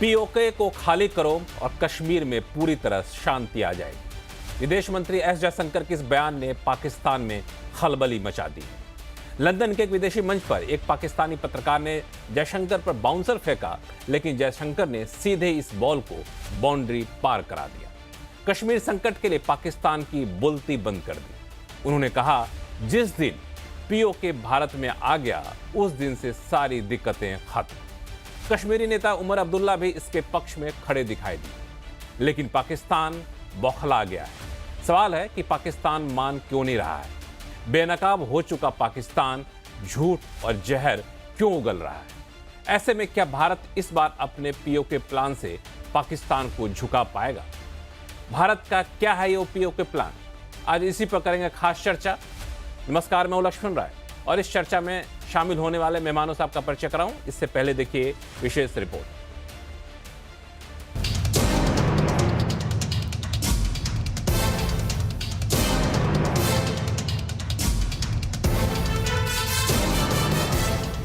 PoK को खाली करो और कश्मीर में पूरी तरह शांति आ जाएगी। विदेश मंत्री एस जयशंकर के इस बयान ने पाकिस्तान में खलबली मचा दी। लंदन के एक विदेशी मंच पर एक पाकिस्तानी पत्रकार ने जयशंकर पर बाउंसर फेंका, लेकिन जयशंकर ने सीधे इस बॉल को बाउंड्री पार करा दिया। कश्मीर संकट के लिए पाकिस्तान की बोलती बंद कर दी। उन्होंने कहा, जिस दिन पीओके भारत में आ गया उस दिन से सारी दिक्कतें खत्म। कश्मीरी नेता उमर अब्दुल्ला भी इसके पक्ष में खड़े दिखाई दिए, लेकिन पाकिस्तान बौखला गया है। सवाल है कि पाकिस्तान मान क्यों नहीं रहा है? बेनकाब हो चुका पाकिस्तान झूठ और जहर क्यों उगल रहा है? ऐसे में क्या भारत इस बार अपने पीओके प्लान से पाकिस्तान को झुका पाएगा? भारत का क्या है ये पीओके प्लान? आज इसी पर करेंगे खास चर्चा। नमस्कार, मैं हूं लक्ष्मण राय और इस चर्चा में शामिल होने वाले मेहमानों से आपका परिचय कराऊं। इससे पहले देखिए विशेष रिपोर्ट।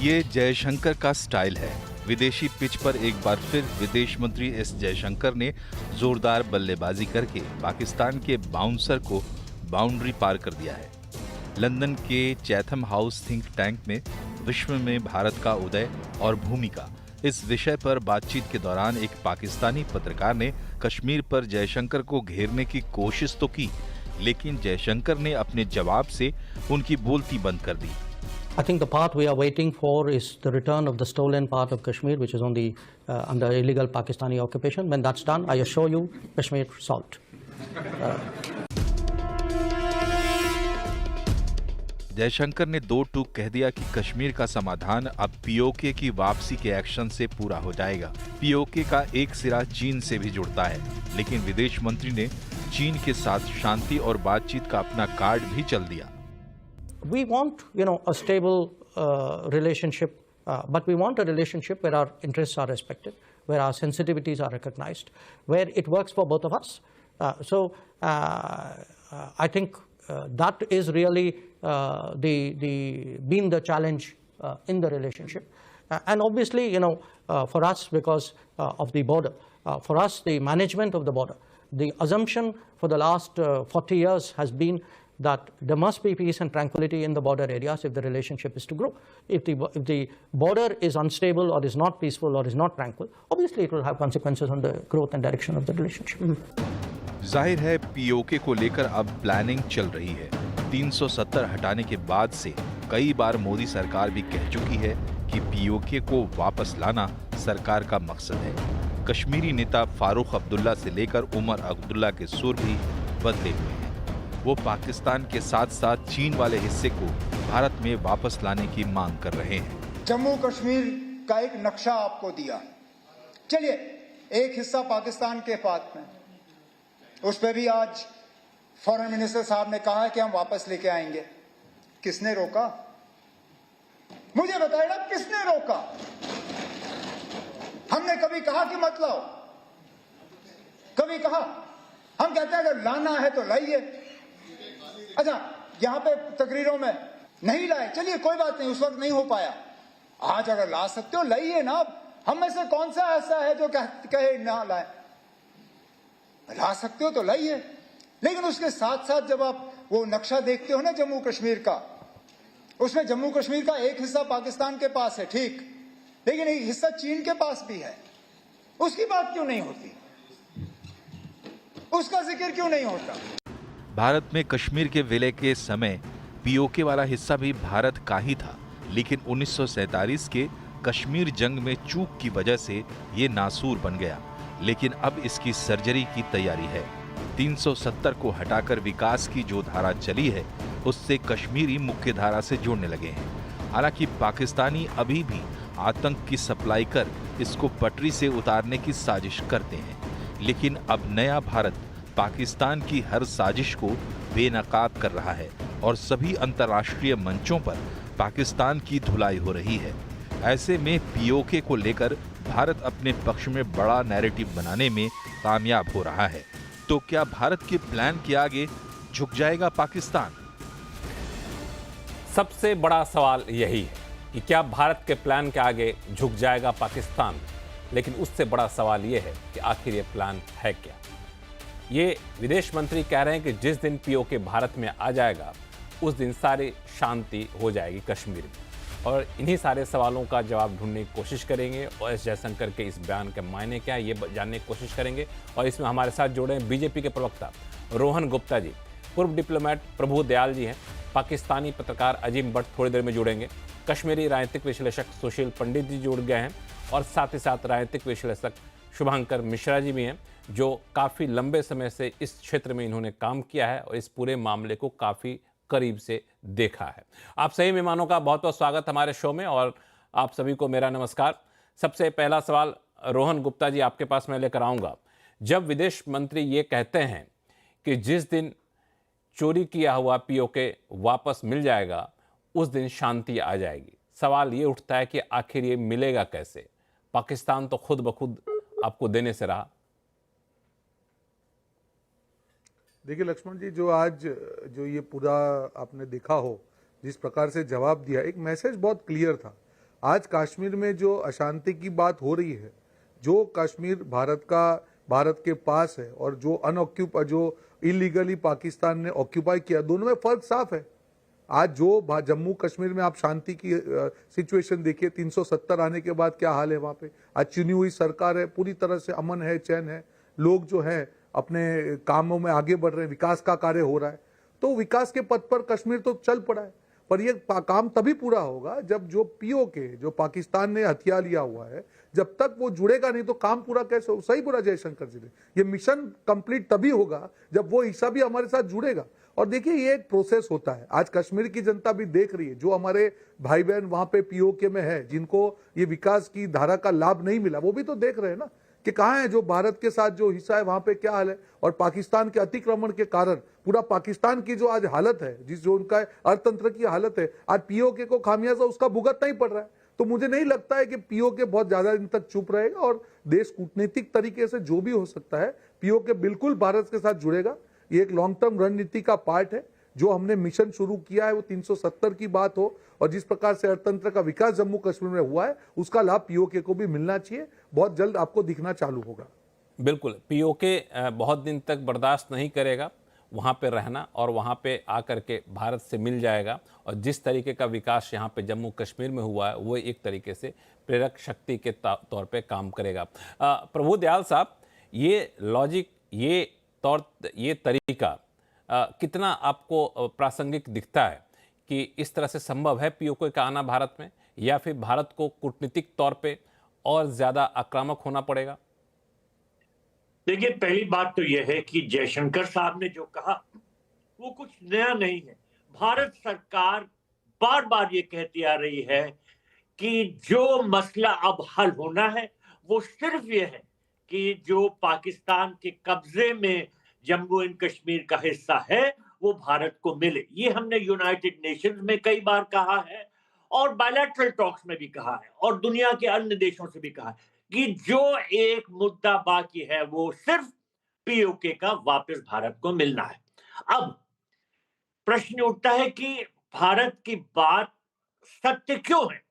ये जयशंकर का स्टाइल है। विदेशी पिच पर एक बार फिर विदेश मंत्री एस जयशंकर ने जोरदार बल्लेबाजी करके पाकिस्तान के बाउंसर को बाउंड्री पार कर दिया है। लंदन के चैथम हाउस थिंक टैंक में विश्व में भारत का उदय और भूमिका इस विषय पर बातचीत के दौरान एक पाकिस्तानी पत्रकार ने कश्मीर पर जयशंकर को घेरने की कोशिश तो की, लेकिन जयशंकर ने अपने जवाब से उनकी बोलती बंद कर दी। I think the path we are waiting for is the return of the stolen part of Kashmir, which is on the under illegal Pakistani occupation. When that's done, I assure you, Kashmir solved. Jaishankar ने दो टूक कह दिया कि कश्मीर का समाधान अब PoK की वापसी के एक्शन से पूरा हो जाएगा। पीओके का एक सिरा चीन से भी जुड़ता है, लेकिन विदेश मंत्री ने चीन के साथ शांति और बातचीत का अपना कार्ड भी चल दिया। We want, a stable relationship, but we want a relationship where our interests are respected, where our sensitivities are recognized, where it works for both of us. I think that is really been the challenge in the relationship. And obviously, for us, because of the border, for us, the management of the border, the assumption for the last 40 years has been that there must be peace and tranquility in the border areas if the relationship is to grow. If the border is unstable or is not peaceful or is not tranquil, obviously it will have consequences on the growth and direction of the relationship. जाहिर है PoK को लेकर अब planning चल रही है। 370 हटाने के बाद से कई बार मोदी सरकार भी कह चुकी है कि पीओके को वापस लाना सरकार का मकसद है। कश्मीरी नेता फारूक अब्दुल्ला से लेकर उमर अब्दुल्ला के सुर भी बदले हुए हैं। वो पाकिस्तान के साथ साथ चीन वाले हिस्से को भारत में वापस लाने की मांग कर रहे हैं। जम्मू कश्मीर का एक नक्शा आपको दिया, चलिए एक हिस्सा पाकिस्तान के पास में, उस पर भी आज फॉरेन मिनिस्टर साहब ने कहा है कि हम वापस लेके आएंगे। किसने रोका? मुझे बताइएगा, किसने रोका? हमने कभी कहा कि मत लाओ? कभी कहा? हम कहते हैं अगर लाना है तो लाइए। अच्छा, यहां पे तकरीरों में नहीं लाए, चलिए कोई बात नहीं, उस वक्त नहीं हो पाया। आज अगर ला सकते हो लाइए ना। हम में से कौन सा ऐसा है जो कहे ना लाए? ला सकते हो तो लाइए। लेकिन उसके साथ साथ जब आप वो नक्शा देखते हो ना जम्मू कश्मीर का, उसमें जम्मू कश्मीर का एक हिस्सा पाकिस्तान के पास है, ठीक, लेकिन एक हिस्सा चीन के पास भी है। उसकी बात क्यों नहीं होती? उसका जिक्र क्यों नहीं होता? भारत में कश्मीर के विलय के समय पीओके वाला हिस्सा भी भारत का ही था, लेकिन 1947 के कश्मीर जंग में चूक की वजह से ये नासूर बन गया। लेकिन अब इसकी सर्जरी की तैयारी है। 370 को हटाकर विकास की जो धारा चली है उससे कश्मीरी मुख्य धारा से जुड़ने लगे हैं। हालांकि पाकिस्तानी अभी भी आतंक की सप्लाई कर इसको पटरी से उतारने की साजिश करते हैं, लेकिन अब नया भारत पाकिस्तान की हर साजिश को बेनकाब कर रहा है और सभी अंतर्राष्ट्रीय मंचों पर पाकिस्तान की धुलाई हो रही है। ऐसे में पीओके को लेकर भारत अपने पक्ष में बड़ा नैरेटिव बनाने में कामयाब हो रहा है। तो क्या भारत के प्लान के आगे झुक जाएगा पाकिस्तान? सबसे बड़ा सवाल यही है कि क्या भारत के प्लान के आगे झुक जाएगा पाकिस्तान? लेकिन उससे बड़ा सवाल ये है कि आखिर ये प्लान है क्या। ये विदेश मंत्री कह रहे हैं कि जिस दिन पीओके भारत में आ जाएगा उस दिन सारी शांति हो जाएगी कश्मीर में, और इन्हीं सारे सवालों का जवाब ढूंढने की कोशिश करेंगे और एस जयशंकर के इस बयान के मायने क्या है ये जानने की कोशिश करेंगे। और इसमें हमारे साथ जुड़े हैं बीजेपी के प्रवक्ता रोहन गुप्ता जी, पूर्व डिप्लोमेट प्रभु दयाल जी हैं, पाकिस्तानी पत्रकार अजीम भट्ट थोड़ी देर में जुड़ेंगे, कश्मीरी राजनीतिक विश्लेषक सुशील पंडित जी जुड़ गए हैं, और साथ ही साथ राजनीतिक विश्लेषक शुभंकर मिश्रा जी भी हैं, जो काफ़ी लंबे समय से इस क्षेत्र में इन्होंने काम किया है और इस पूरे मामले को काफ़ी करीब से देखा है। आप सभी मेहमानों का बहुत बहुत स्वागत हमारे शो में, और आप सभी को मेरा नमस्कार। सबसे पहला सवाल रोहन गुप्ता जी आपके पास मैं लेकर आऊँगा। जब विदेश मंत्री ये कहते हैं कि जिस दिन चोरी किया हुआ पीओके वापस मिल जाएगा उस दिन शांति आ जाएगी, सवाल ये उठता है कि आखिर ये मिलेगा कैसे? पाकिस्तान तो खुद ब खुद आपको देने से रहा। देखिए लक्ष्मण जी, जो ये पूरा आपने देखा हो, जिस प्रकार से जवाब दिया, एक मैसेज बहुत क्लियर था। आज कश्मीर में जो अशांति की बात हो रही है, जो कश्मीर भारत के पास है और जो इलीगली पाकिस्तान ने ऑक्यूपाई किया, दोनों में फर्क साफ है। आज जो जम्मू कश्मीर में आप शांति की सिचुएशन देखिए, 370 आने के बाद क्या हाल है वहां पे। आज चुनी हुई सरकार है, पूरी तरह से अमन है, चैन है, लोग जो है अपने कामों में आगे बढ़ रहे हैं, विकास का कार्य हो रहा है। तो विकास के पथ पर कश्मीर तो चल पड़ा है, पर यह काम तभी पूरा होगा जब जो पीओके, जो पाकिस्तान ने हथियार लिया हुआ है, जब तक वो जुड़ेगा नहीं तो काम पूरा कैसे हो। सही बोला जयशंकर जी ने, ये मिशन कंप्लीट तभी होगा जब वो हिस्सा भी हमारे साथ जुड़ेगा। और देखिए ये एक प्रोसेस होता है। आज कश्मीर की जनता भी देख रही है, जो हमारे भाई बहन वहां पे पीओके में है, जिनको ये विकास की धारा का लाभ नहीं मिला, वो भी तो देख रहे हैं ना कि कहाँ है जो भारत के साथ जो हिस्सा है वहां पे क्या हाल है। और पाकिस्तान के अतिक्रमण के कारण पूरा पाकिस्तान की जो आज हालत है, जो उनका अर्थतंत्र की हालत है, आज पीओके को खामियाजा उसका भुगतना ही पड़ रहा है। तो मुझे नहीं लगता है कि पीओके बहुत ज्यादा दिन तक चुप रहेगा, और देश कूटनीतिक तरीके से जो भी हो सकता है, पीओके बिल्कुल भारत के साथ जुड़ेगा। ये एक लॉन्ग टर्म रणनीति का पार्ट है। जो हमने मिशन शुरू किया है वो 370 की बात हो, और जिस प्रकार से अर्थतंत्र का विकास जम्मू कश्मीर में हुआ है, उसका लाभ पीओके को भी मिलना चाहिए। बहुत जल्द आपको दिखना चालू होगा। बिल्कुल, पीओके बहुत दिन तक बर्दाश्त नहीं करेगा वहाँ पे रहना, और वहाँ पे आकर के भारत से मिल जाएगा। और जिस तरीके का विकास यहाँ पे जम्मू कश्मीर में हुआ है वो एक तरीके से प्रेरक शक्ति के तौर पे काम करेगा। प्रभु दयाल साहब, ये लॉजिक, ये तरीका कितना आपको प्रासंगिक दिखता है कि इस तरह से संभव है पीओके का आना भारत में, या फिर भारत को कूटनीतिक तौर पे और ज्यादा आक्रामक होना पड़ेगा? देखिए, पहली बात तो यह है कि जयशंकर साहब ने जो कहा वो कुछ नया नहीं है। भारत सरकार बार बार ये कहती आ रही है कि जो मसला अब हल होना है वो सिर्फ ये है कि जो पाकिस्तान के कब्जे में जम्मू एंड कश्मीर का हिस्सा है वो भारत को मिले। ये हमने यूनाइटेड नेशंस में कई बार कहा है, और बायलैटरल टॉक्स में भी कहा है, और दुनिया के अन्य देशों से भी कहा है कि जो एक मुद्दा बाकी है वो सिर्फ पीओके का वापस भारत को मिलना है। अब प्रश्न उठता है कि भारत की बात सत्य क्यों है।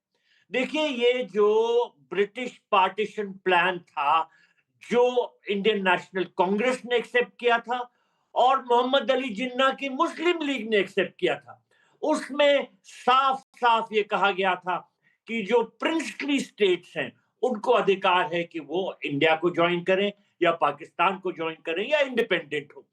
देखिए, ये जो ब्रिटिश पार्टीशन प्लान था, जो इंडियन नेशनल कांग्रेस ने एक्सेप्ट किया था और मोहम्मद अली जिन्ना की मुस्लिम लीग ने एक्सेप्ट किया था, उसमें साफ साफ ये कहा गया था कि जो प्रिंसली स्टेट्स हैं उनको अधिकार है कि वो इंडिया को ज्वाइन करें या पाकिस्तान को ज्वाइन करें या इंडिपेंडेंट हो।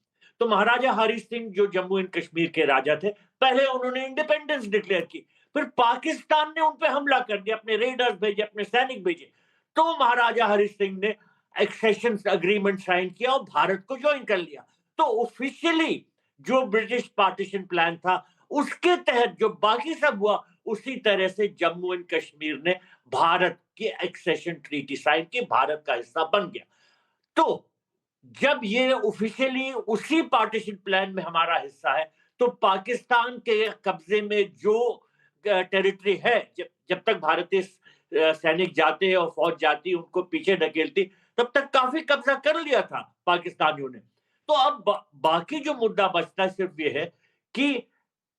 तो महाराजा हरि सिंह जो जम्मू एंड कश्मीर के राजा थे, पहले उन्होंने इंडिपेंडेंस डिक्लेयर की, फिर पाकिस्तान ने उन पे हमला कर दिया, अपने रेडर्स भेजे, अपने सैनिक भेजे, तो महाराजा हरि सिंह ने एक्सेशन एग्रीमेंट साइन किया और भारत को ज्वाइन कर लिया। तो ऑफिशियली जो ब्रिटिश पार्टीशन प्लान था उसके तहत जो बाकी सब हुआ, उसी तरह से जम्मू एंड कश्मीर ने भारत की एक्सेशन ट्रीटी साइन की, भारत का हिस्सा बन गया। तो जब ये ऑफिशियली उसी पार्टीशन प्लान में हमारा हिस्सा है, तो पाकिस्तान के कब्जे में जो टेरिटरी है, जब तक भारतीय सैनिक जाते और फौज जाती उनको पीछे ढकेलती, तब तक काफी कब्जा कर लिया था पाकिस्तानियों ने। तो अब बाकी जो मुद्दा बचता है सिर्फ ये है कि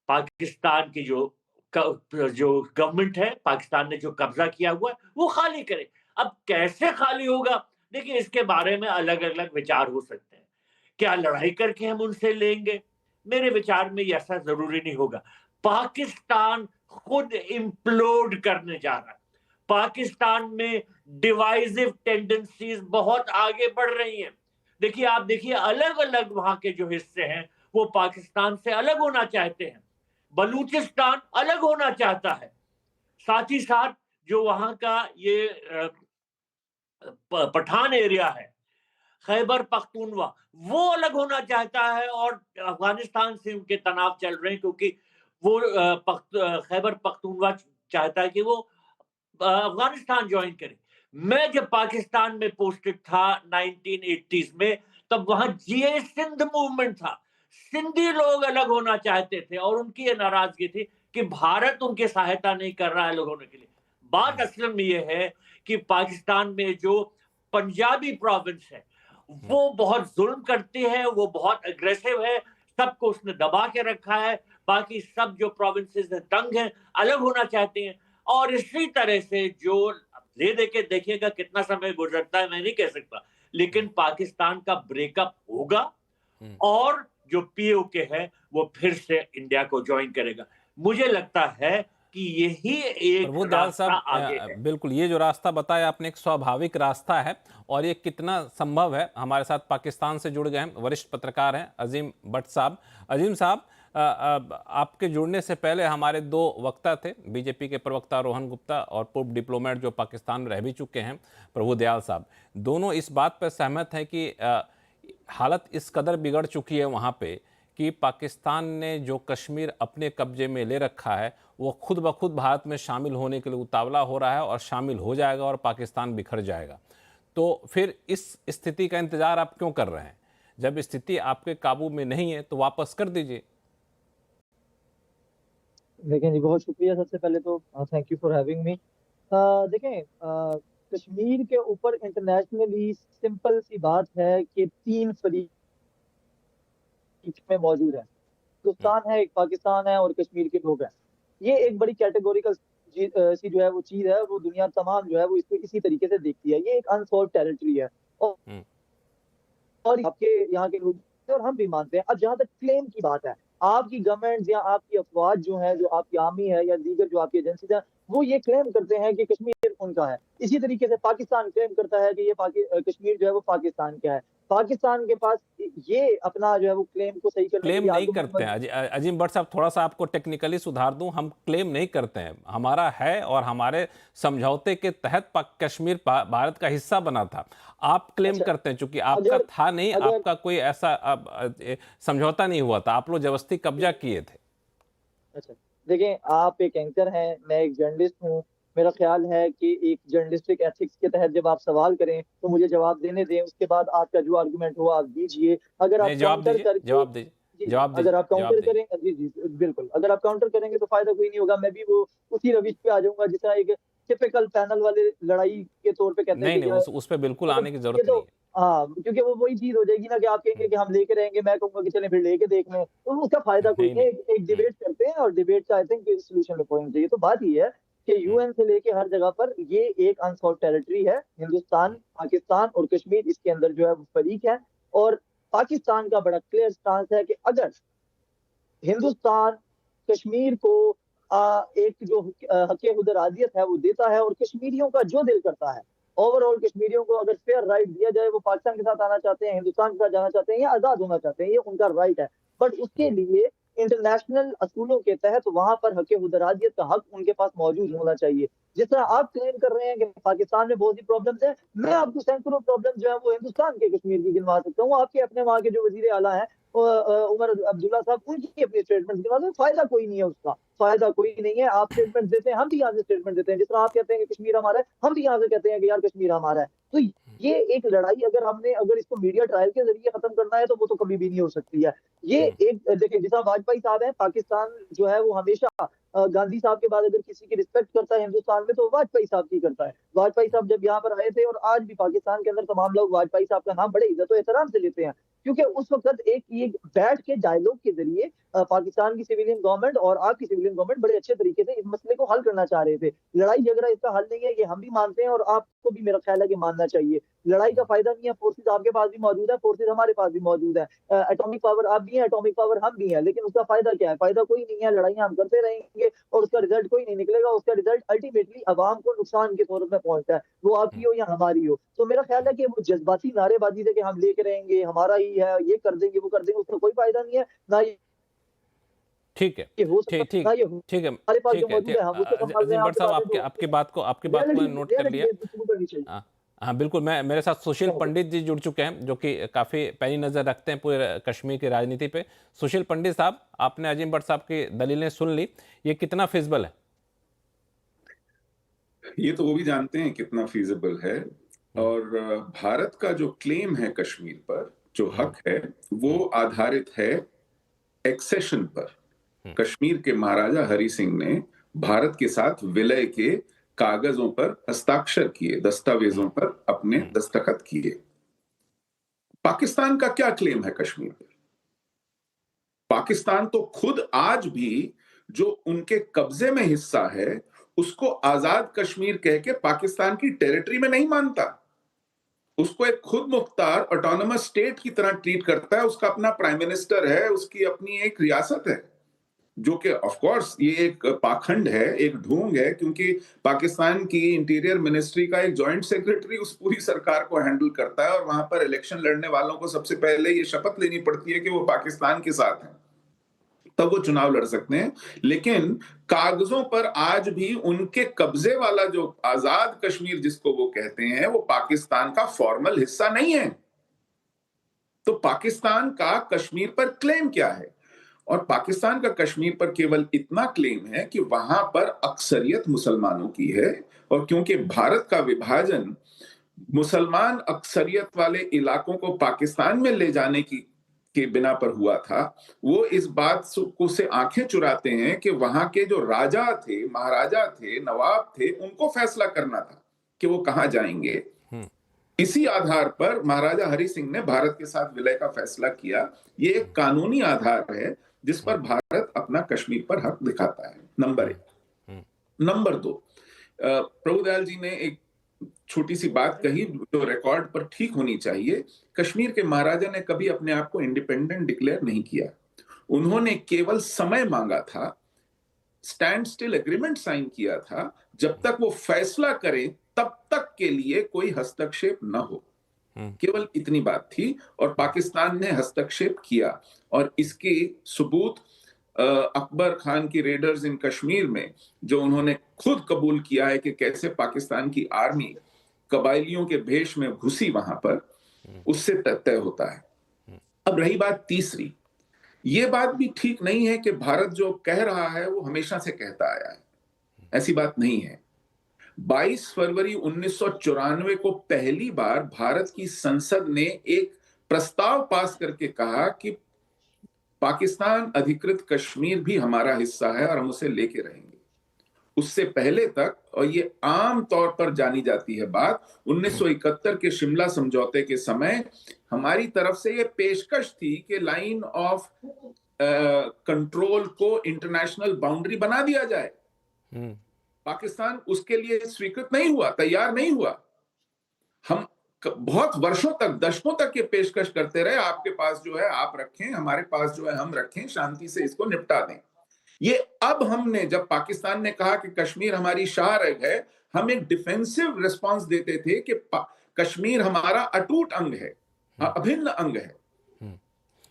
पाकिस्तान की जो गवर्नमेंट है, पाकिस्तान ने जो कब्जा किया हुआ है वो खाली करे। अब कैसे खाली होगा, देखिए इसके बारे में अलग अलग विचार हो सकते हैं। क्या लड़ाई करके हम उनसे लेंगे? मेरे विचार में ऐसा जरूरी नहीं होगा। पाकिस्तान खुद इम्प्लोड करने जा रहा है। पाकिस्तान में डिवाइसिव टेंडेंसीज बहुत आगे बढ़ रही हैं। देखिए, आप देखिए अलग अलग वहां के जो हिस्से हैं वो पाकिस्तान से अलग होना चाहते हैं। बलूचिस्तान अलग होना चाहता है। साथ ही साथ जो वहां का ये पठान एरिया है, खैबर पख्तूनवा, वो अलग होना चाहता है और अफगानिस्तान से उनके तनाव चल रहे हैं क्योंकि वो खैबर पख्तूनवा चाहता है कि वो अफगानिस्तान ज्वाइन करे। मैं जब पाकिस्तान में पोस्टेड था 1980s में, तब वहां जीए सिंध मूवमेंट था। सिंधी लोग अलग होना चाहते थे और उनकी ये नाराजगी थी कि भारत उनकी सहायता नहीं कर रहा है अलग होने के लिए। बात असल में ये है कि पाकिस्तान में जो पंजाबी प्रोविंस है वो बहुत जुल्म करती है, वो बहुत अग्रेसिव है, सबको उसने दबा के रखा है। बाकी सब जो प्रोविंसेस हैं तंग हैं, अलग होना चाहते हैं। और इसी तरह से जो ले दे के देखिएगा कितना समय गुजरता है मैं नहीं कह सकता, लेकिन पाकिस्तान का ब्रेकअप होगा और जो पीओके है वो फिर से इंडिया को ज्वाइन करेगा। मुझे लगता है कि यही एक प्रभु दयाल रास्ता आगे साहब, है। बिल्कुल ये जो रास्ता बताया आपने एक स्वाभाविक रास्ता है और ये कितना संभव है। हमारे साथ पाकिस्तान से जुड़ गए हैं वरिष्ठ पत्रकार हैं अजीम भट्ट साहब। अजीम साहब, आपके जुड़ने से पहले हमारे दो वक्ता थे, बीजेपी के प्रवक्ता रोहन गुप्ता और पूर्व डिप्लोमेट जो पाकिस्तान में रह भी चुके हैं प्रभु दयाल साहब। दोनों इस बात पर सहमत हैं कि हालत इस कदर बिगड़ चुकी है वहाँ पे कि पाकिस्तान ने जो कश्मीर अपने कब्जे में ले रखा है वो खुद ब खुद भारत में शामिल होने के लिए उतावला हो रहा है और शामिल हो जाएगा और पाकिस्तान बिखर जाएगा। तो फिर इस स्थिति का इंतजार आप क्यों कर रहे हैं? जब स्थिति आपके काबू में नहीं है तो वापस कर दीजिए। देखें जी, बहुत शुक्रिया सबसे पहले तो, thank you for having me. देखें, कश्मीर के ऊपर इंटरनेशनली सिंपल सी बात है कि तीन फरीक में मौजूद है। हिंदुस्तान है, एक पाकिस्तान है और कश्मीर के लोग हैं। ये एक बड़ी कैटेगोरिकल सी जो है वो चीज है, वो दुनिया तमाम जो है वो इसको इसी तरीके से देखती है। ये एक अनसॉल्व टेरिटरी है और आपके यहाँ के लोग और हम भी मानते हैं। अब जहाँ तक क्लेम की बात है, आपकी गवर्नमेंट या आपकी अफवाज जो है, जो आपकी आर्मी है या दीगर जो आपकी एजेंसीज है, वो ये क्लेम करते हैं कि कश्मीर उनका है। इसी तरीके से पाकिस्तान क्लेम करता है कि ये कश्मीर जो है वो पाकिस्तान का है। पाकिस्तान के पास ये अपना जो है वो क्लेम को सही करने क्लेम नहीं करते हैं अजीम भट्ट साहब, थोड़ा सा आपको टेक्निकली सुधार दूं, हम क्लेम नहीं करते हैं, हमारा है और हमारे समझौते के तहत कश्मीर भारत का हिस्सा बना था। आप क्लेम करते हैं चूंकि आपका था नहीं, आपका कोई ऐसा समझौता नहीं हुआ था, आप लोग जबरदस्ती कब्जा किए थे। अच्छा, देखें, आप एक एंकर हैं, मैं एक जर्नलिस्ट हूँ। मेरा ख्याल है कि एक जर्नलिस्टिक एथिक्स के तहत जब आप सवाल करें तो मुझे जवाब देने दें, उसके बाद आपका जो आर्गुमेंट हो आप दीजिए। अगर आप काउंटर अगर आप काउंटर करेंगे, जी जी बिल्कुल, अगर आप काउंटर करेंगे तो फायदा कोई नहीं होगा। मैं भी वो उसी रविश पे आ जाऊंगा जिस तरह एक टिपिकल पैनल वाले लड़ाई के तौर पे कहते हैं। नहीं, उस पे बिल्कुल आने की जरूरत नहीं है। हाँ, क्योंकि वो वही चीज हो जाएगी ना कि आप कहेंगे कि हम लेके रहेंगे, मैं कहूंगा कि चलें फिर लेके देख लें, तो उसका फायदा कोई नहीं। एक डिबेट करते हैं और डिबेट का आई थिंक सोल्यूशन पे पहुंचना चाहिए। तो बात ये है कि यूएन से लेके हर जगह पर ये एक अनसॉल्व टेरिटरी है। हिंदुस्तान, पाकिस्तान और कश्मीर इसके अंदर जो है वो फरीक है। और पाकिस्तान का बड़ा क्लियर स्टांस है कि अगर हिंदुस्तान कश्मीर को एक जो हक़ खुदरादियत है वो देता है और कश्मीरियों का जो दिल करता है, ओवरऑल कश्मीरियों को अगर फेयर राइट दिया जाए, वो पाकिस्तान के साथ आना चाहते हैं, हिंदुस्तान के साथ जाना चाहते हैं या आजाद होना चाहते हैं, ये उनका राइट है। बट उसके लिए इंटरनेशनल असूलों के तहत वहां पर हक़ खुदरादियत का हक उनके पास मौजूद होना चाहिए। जिस तरह आप क्लेम कर रहे हैं कि पाकिस्तान में बहुत सी प्रॉब्लम्स है, मैं आपको सैकड़ों प्रॉब्लम जो है वो हिंदुस्तान के कश्मीर की गिनवा सकता हूँ। आपके अपने वहाँ के जो वजीर आला है उमर अब्दुल्ला साहब, उनकी अपनी स्टेटमेंट गिनवा सकते, फायदा कोई नहीं है, उसका फायदा कोई नहीं है। आप स्टेटमेंट देते हैं, हम भी यहाँ से स्टेटमेंट देते हैं। जिस तरह आप कहते हैं कि कश्मीर हमारा है, हम भी यहाँ से कहते हैं कि यार कश्मीर हमारा है। तो ये एक लड़ाई अगर इसको मीडिया ट्रायल के जरिए खत्म करना है तो वो तो कभी भी नहीं हो सकती है। ये एक देखिए, जैसा वाजपेयी साहब है, पाकिस्तान जो है वो हमेशा गांधी साहब के बाद अगर किसी की रिस्पेक्ट करता है हिंदुस्तान में तो वाजपेयी साहब की करता है। वाजपेयी साहब जब यहाँ पर आए थे, और आज भी पाकिस्तान के अंदर तमाम लोग वाजपेयी साहब का नाम बड़े इज्जत और एहतराम से लेते हैं, क्योंकि उस वक्त एक ये बैठ के डायलॉग के जरिए पाकिस्तान की सिविलियन गवर्नमेंट और आपकी सिविलियन गवर्नमेंट बड़े अच्छे तरीके से इस मसले को हल करना चाह रहे थे। लड़ाई झगड़ा इसका हल नहीं है, ये हम भी मानते हैं और आपको भी मेरा ख्याल है कि मानना चाहिए। लड़ाई का फायदा नहीं है, फोर्सेज आपके पास भी मौजूद है, फोर्सेज हमारे पास भी मौजूद है, एटॉमिक पावर आप भी हैं, एटॉमिक पावर हम भी हैं, लेकिन उसका फायदा क्या है? फायदा कोई नहीं है, लड़ाइयां हम करते रहेंगे और उसका रिजल्ट कोई नहीं निकलेगा। उसका रिजल्ट अल्टीमेटली अवाम को नुकसान के तौर में पहुंचता है, वो आपकी हो या हमारी हो। तो मेरा ख्याल है कि वो जज्बाती नारेबाजी से कि हम लेके रहेंगे, हमारा ही है, ये कर देंगे वो कर देंगे, उसका कोई फायदा नहीं है ना। ठीक है, ये हो सकता ठीक ठीक ना, ये ठीक है, हमारे पास ठीक जो है, मौजूद है हम उसको संभाल रहे अजीम हैं। भट्ट साहब, आपकी बात को मैंने नोट कर लिया। गुफ्तगू करनी चाहिए। हाँ हाँ, बिल्कुल। मैं, मेरे साथ सुशील पंडित जी जुड़ चुके हैं, जो कि काफ़ी पैनी नज़र रखते हैं पूरे कश्मीर की राजनीति पे। सुशील पंडित साहब, आपने अजीम भट्ट साहब की दलीलें सुन ली, ये कितना फिजिबल है? ये तो वो भी जानते हैं कितना फीजिबल है। और भारत का जो क्लेम है कश्मीर पर, जो हक है, वो आधारित है एक्सेशन पर। कश्मीर के महाराजा हरि सिंह ने भारत के साथ विलय के कागजों पर हस्ताक्षर किए, दस्तावेजों पर अपने दस्तखत किए। पाकिस्तान का क्या क्लेम है कश्मीर पर? पाकिस्तान तो खुद आज भी जो उनके कब्जे में हिस्सा है उसको आजाद कश्मीर कह के पाकिस्तान की टेरिटरी में नहीं मानता। उसको एक खुद मुख्तार ऑटोनोमस स्टेट की तरह ट्रीट करता है। उसका अपना प्राइम मिनिस्टर है, उसकी अपनी एक रियासत है, जो कि ऑफ कोर्स ये एक पाखंड है, एक ढोंग है, क्योंकि पाकिस्तान की इंटीरियर मिनिस्ट्री का एक जॉइंट सेक्रेटरी उस पूरी सरकार को हैंडल करता है और वहां पर इलेक्शन लड़ने वालों को सबसे पहले ये शपथ लेनी पड़ती है कि वो पाकिस्तान के साथ हैं, तब वो चुनाव लड़ सकते हैं। लेकिन कागजों पर आज भी उनके कब्जे वाला जो आजाद कश्मीर जिसको वो कहते हैं, वो पाकिस्तान का फॉर्मल हिस्सा नहीं है। तो पाकिस्तान का कश्मीर पर क्लेम क्या है? और पाकिस्तान का कश्मीर पर केवल इतना क्लेम है कि वहां पर अक्सरियत मुसलमानों की है, और क्योंकि भारत का विभाजन मुसलमान अक्सरियत वाले इलाकों को पाकिस्तान में ले जाने की के बिना पर हुआ था, वो इस बात को से आंखें चुराते हैं कि वहां के जो राजा थे, महाराजा थे, नवाब थे, उनको फैसला करना था कि वो कहां जाएंगे। इसी आधार पर महाराजा हरि सिंह ने भारत के साथ विलय का फैसला किया। ये एक कानूनी आधार है जिस पर भारत अपना कश्मीर पर हक दिखाता है, नंबर 1। नंबर 2, प्रभुदयाल जी ने एक छोटी सी बात कही जो रिकॉर्ड पर ठीक होनी चाहिए। कश्मीर के महाराजा ने कभी अपने आप को इंडिपेंडेंट डिक्लेयर नहीं किया। उन्होंने केवल समय मांगा था, स्टैंड स्टिल एग्रीमेंट साइन किया था, जब तक वो फैसला करें तब तक के लिए कोई हस्तक्षेप न हो, केवल इतनी बात थी। और पाकिस्तान ने हस्तक्षेप किया, और इसकी सबूत अकबर खान की रेडर्स इन कश्मीर में, जो उन्होंने खुद कबूल किया है कि कैसे पाकिस्तान की आर्मी कबायलियों के भेष में घुसी वहां पर, उससे तय होता है। अब रही बात तीसरी, ये बात भी ठीक नहीं है कि भारत जो कह रहा है वो हमेशा से कहता आया है, ऐसी बात नहीं है। 22 फरवरी 1994 को पहली बार भारत की संसद ने एक प्रस्ताव पास करके कहा कि पाकिस्तान अधिकृत कश्मीर भी हमारा हिस्सा है और हम उसे लेके रहेंगे। उससे पहले तक, और ये आम तौर पर जानी जाती है बात, 1971 के शिमला समझौते के समय हमारी तरफ से ये पेशकश थी कि लाइन ऑफ कंट्रोल को इंटरनेशनल बाउंड्री बना दिया जाए। पाकिस्तान उसके लिए स्वीकृत नहीं हुआ, तैयार नहीं हुआ। हम बहुत वर्षों तक, दशकों तक ये पेशकश करते रहे, आपके पास जो है आप रखें, हमारे पास जो है हम रखें, शांति से इसको निपटा दें। ये अब हमने, जब पाकिस्तान ने कहा कि कश्मीर हमारी शाहरग है, हम एक डिफेंसिव रिस्पांस देते थे कि कश्मीर हमारा अटूट अंग है, अभिन्न अंग है।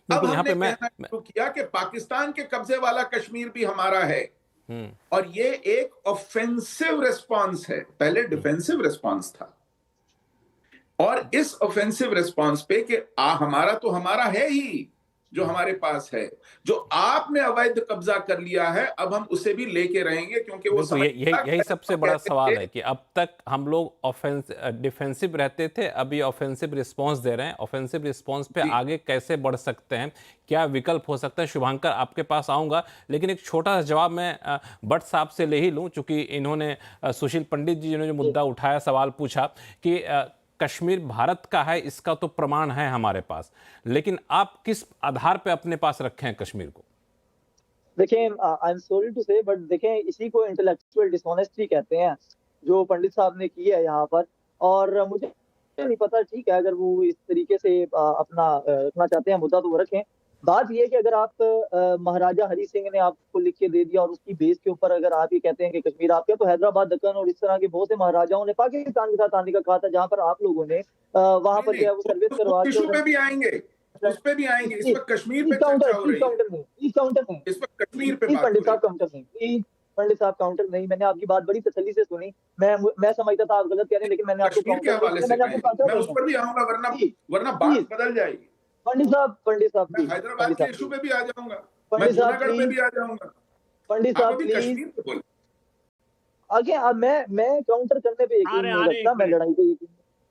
अब हमने कहना शुरू किया कि पाकिस्तान के कब्जे वाला कश्मीर भी हमारा है, और ये एक ऑफेंसिव रिस्पांस है। पहले डिफेंसिव रिस्पांस था, और इस ऑफेंसिव रिस्पांस पे कि हमारा तो हमारा है ही, जो हमारे पास है, जो आपने अवैध कब्जा कर लिया है, अब हम उसे भी लेके रहेंगे, क्योंकि वो बिल्कुल, यही सबसे बड़ा सवाल है कि अब तक हम लोग डिफेंसिव रहते थे, अभी ऑफेंसिव रिस्पांस दे रहे हैं। ऑफेंसिव रिस्पांस पे आगे कैसे बढ़ सकते हैं, क्या विकल्प हो सकते हैं? शुभांकर, आपके पास आऊंगा, लेकिन एक छोटा सा जवाब मैं भट्ट साहब से ले ही लूं, चूंकि इन्होंने सुशील पंडित जी ने जो मुद्दा उठाया, सवाल पूछा कि कश्मीर भारत का है, इसका तो प्रमाण है हमारे पास, लेकिन आप किस आधार पे अपने पास रखे हैं कश्मीर को? देखें, आई एम सॉरी टू से, बट देखें, इसी को इंटेलेक्चुअल डिसऑनेस्टी कहते हैं जो पंडित साहब ने की है यहाँ पर। और मुझे नहीं पता, ठीक है, अगर वो इस तरीके से अपना रखना चाहते हैं मुद्दा तो वो रखें। बात ये है कि अगर आप महाराजा हरि सिंह ने आपको लिख के दे दिया और उसकी बेस के ऊपर अगर आप ये कहते हैं कि कश्मीर आपका, तो हैदराबाद, दक्कन और इस तरह के बहुत से महाराजाओं ने पाकिस्तान के साथ आने का कहा था, जहां पर आप लोगों ने वहां पर जो है वो सर्विस करवा इशू पे भी आएंगे, उस पे भी आएंगे। इस वक्त कश्मीर पे काउंटर चर्चा हो रही है, इस वक्त कश्मीर पे बात हो रही है। पंडित साहब काउंटर नहीं, प्लीज पंडित साहब काउंटर नहीं। मैंने आपकी बात बड़ी तसल्ली से सुनी। मैं समझता था आप गलत कह रहे हैं, लेकिन मैंने आपको कश्मीर के हवाले से मैं उस पर भी आऊंगा, वरना बात बदल जाएगी। पंडित साहब मैं हैदराबाद के इशू पे भी आ जाऊंगा, मैं पंडित साहब जूनागढ़ पे भी आ जाऊंगा। पंडित आप साहब अभी प्लीज कश्मीर पे बोले। आगे। अब मैं काउंटर करने पे यकीन नहीं रखता, मैं लड़ाई पे यकीन।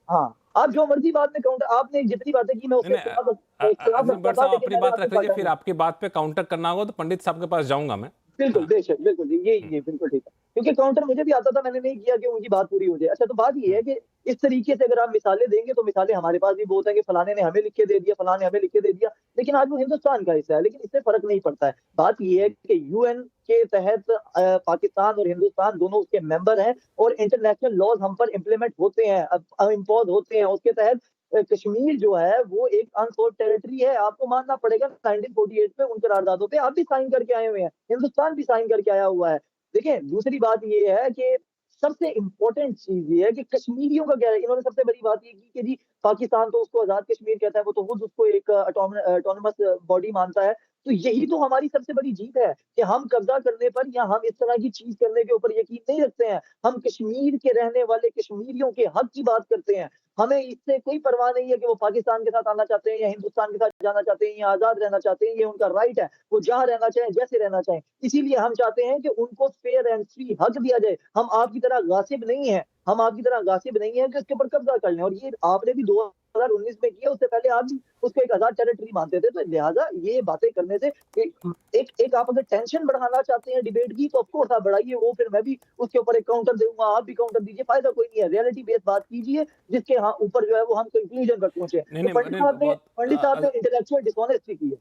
हाँ, आप जो मर्जी बात में काउंटर, आपने जितनी बातें की मैं उसके खिलाफ भट्ट साहब अपनी बात रख लीजिए, फिर आपकी बात पे काउंटर करना होगा तो पंडित साहब के पास जाऊंगा मैं। बिल्कुल, बेशक, बिल्कुल, ये बिल्कुल ठीक है, क्योंकि काउंटर मुझे भी आता था, मैंने नहीं किया कि उनकी बात पूरी हो जाए। अच्छा, तो बात ये है कि इस तरीके से अगर आप मिसालें देंगे तो मिसालें हमारे पास भी बहुत है कि फलाने ने हमें लिख के दे दिया, फलाने हमें लिख के दे दिया, लेकिन आज वो हिंदुस्तान का हिस्सा है, लेकिन इससे फर्क नहीं पड़ता है। बात ये है कि यूएन के तहत पाकिस्तान और हिंदुस्तान दोनों उसके मेंबर हैं और इंटरनेशनल लॉज हम पर इम्प्लीमेंट होते हैं, इम्पोज होते हैं। उसके तहत कश्मीर जो है वो एक अनसोल्ड टेरिटरी है, आपको मानना पड़ेगा। 1948 में उन करारदादों पे आप भी साइन करके आए हुए हैं, हिंदुस्तान भी साइन करके आया हुआ है। देखिए, दूसरी बात ये है कि सबसे इंपॉर्टेंट चीज ये है कि कश्मीरियों का क्या है। इन्होंने सबसे बड़ी बात ये की कि जी पाकिस्तान तो उसको आजाद कश्मीर कहता है, वो तो खुद उसको एक ऑटोनमस बॉडी मानता है। तो यही तो हमारी सबसे बड़ी जीत है कि हम कब्जा करने पर या हम इस तरह की चीज करने के ऊपर यकीन नहीं रखते हैं। हम कश्मीर के रहने वाले कश्मीरियों के हक की बात करते हैं। हमें इससे कोई परवाह नहीं है कि वो पाकिस्तान के साथ आना चाहते हैं या हिंदुस्तान के साथ जाना चाहते हैं या आजाद रहना चाहते हैं, ये उनका राइट है, वो जहां रहना चाहें, जैसे रहना चाहें। इसीलिए हम चाहते हैं कि उनको फेयर एंड फ्री हक दिया जाए। हम आपकी तरह गासिब नहीं है, हम आपकी तरह गासिब नहीं है कि उसके ऊपर कब्जा कर लें। और ये आपने भी 2019 में किया, उससे पहले आप भी उसको एक आजाद टेरिटरी मानते थे। तो लिहाजा ये बातें करने से एक आप अगर टेंशन बढ़ाना चाहते हैं डिबेट की, तो ऑफकोर्स आप बढ़ाइए, वो फिर मैं भी उसके ऊपर एक काउंटर दूंगा, आप भी काउंटर दीजिए, फायदा कोई नहीं है। रियलिटी बेस्ड बात कीजिए जिसके ऊपर जो है वो हम कंक्लूजन पर पहुंचे। पंडित साहब ने इंटेलेक्चुअल डिसऑनेस्टी की है।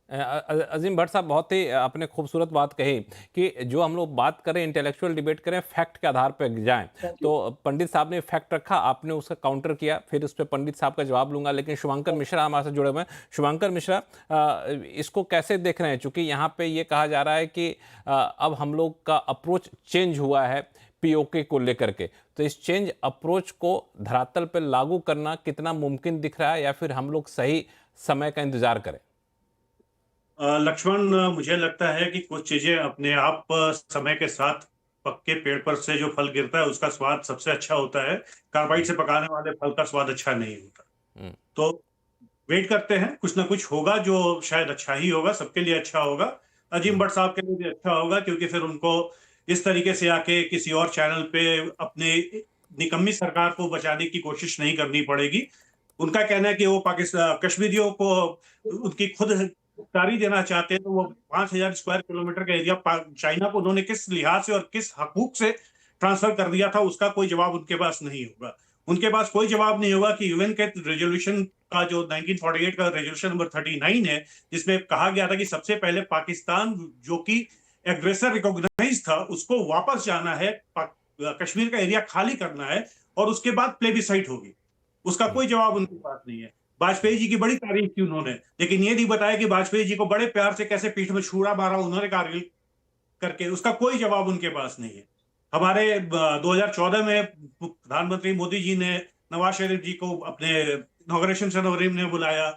अजीम भट्ट साहब, बहुत ही आपने खूबसूरत बात कही कि जो हम लोग बात करें, इंटेलेक्चुअल डिबेट करें, फैक्ट के आधार पर जाएं। तो पंडित साहब ने फैक्ट रखा, आपने उसका काउंटर किया, फिर उस पर पंडित साहब का जवाब लूंगा। लेकिन शुभांकर मिश्रा हमारे साथ जुड़े हुए हैं। शुभांकर मिश्रा, इसको कैसे देख रहे हैं? चूंकि यहाँ पे ये कहा जा रहा है कि अब हम लोग का अप्रोच चेंज हुआ है पीओके को लेकर के, तो इस चेंज अप्रोच को धरातल पर लागू करना कितना मुमकिन दिख रहा है, या फिर हम लोग सही समय का इंतजार करें? लक्ष्मण, मुझे लगता है कि कुछ चीजें अपने आप समय के साथ, पक्के पेड़ पर से जो फल गिरता है उसका स्वाद सबसे अच्छा होता है, कार्बाइड से पकाने वाले फल का स्वाद अच्छा नहीं होता। तो वेट करते हैं, कुछ ना कुछ होगा जो शायद अच्छा ही होगा, सबके लिए अच्छा होगा। अजीम भट्ट साहब के लिए भी अच्छा होगा, क्योंकि फिर उनको इस तरीके से आके किसी और चैनल पे अपने निकम्मी सरकार को बचाने की कोशिश नहीं करनी पड़ेगी। उनका कहना है कि वो पाकिस्तान कश्मीरियों को उनकी खुद कारी देना चाहते हैं, तो वो 5000 स्क्वायर किलोमीटर का एरिया चाइना को उन्होंने किस लिहाज से और किस हकूक से ट्रांसफर कर दिया था, उसका कोई जवाब उनके पास नहीं होगा। उनके पास कोई जवाब नहीं होगा कि यूएन के रेजोल्यूशन का जो 1948 का रेजोल्यूशन नंबर 39 है, जिसमें कहा गया था कि सबसे पहले पाकिस्तान जो कि एग्रेसर रिकॉग्नाइज था, उसको वापस जाना है, कश्मीर का एरिया खाली करना है और उसके बाद प्लेबिसाइट होगी। उसका कोई जवाब उनके पास नहीं है। वाजपेयी जी की बड़ी तारीफ की उन्होंने, लेकिन ये नहीं बताया कि वाजपेयी जी को बड़े प्यार से कैसे पीठ में छुरा मारा उन्होंने कारगिल करके, उसका कोई जवाब उनके पास नहीं है। हमारे 2014 में प्रधानमंत्री मोदी जी ने नवाज शरीफ जी को अपने इनॉग्रेशन सेरेमनी में बुलाया,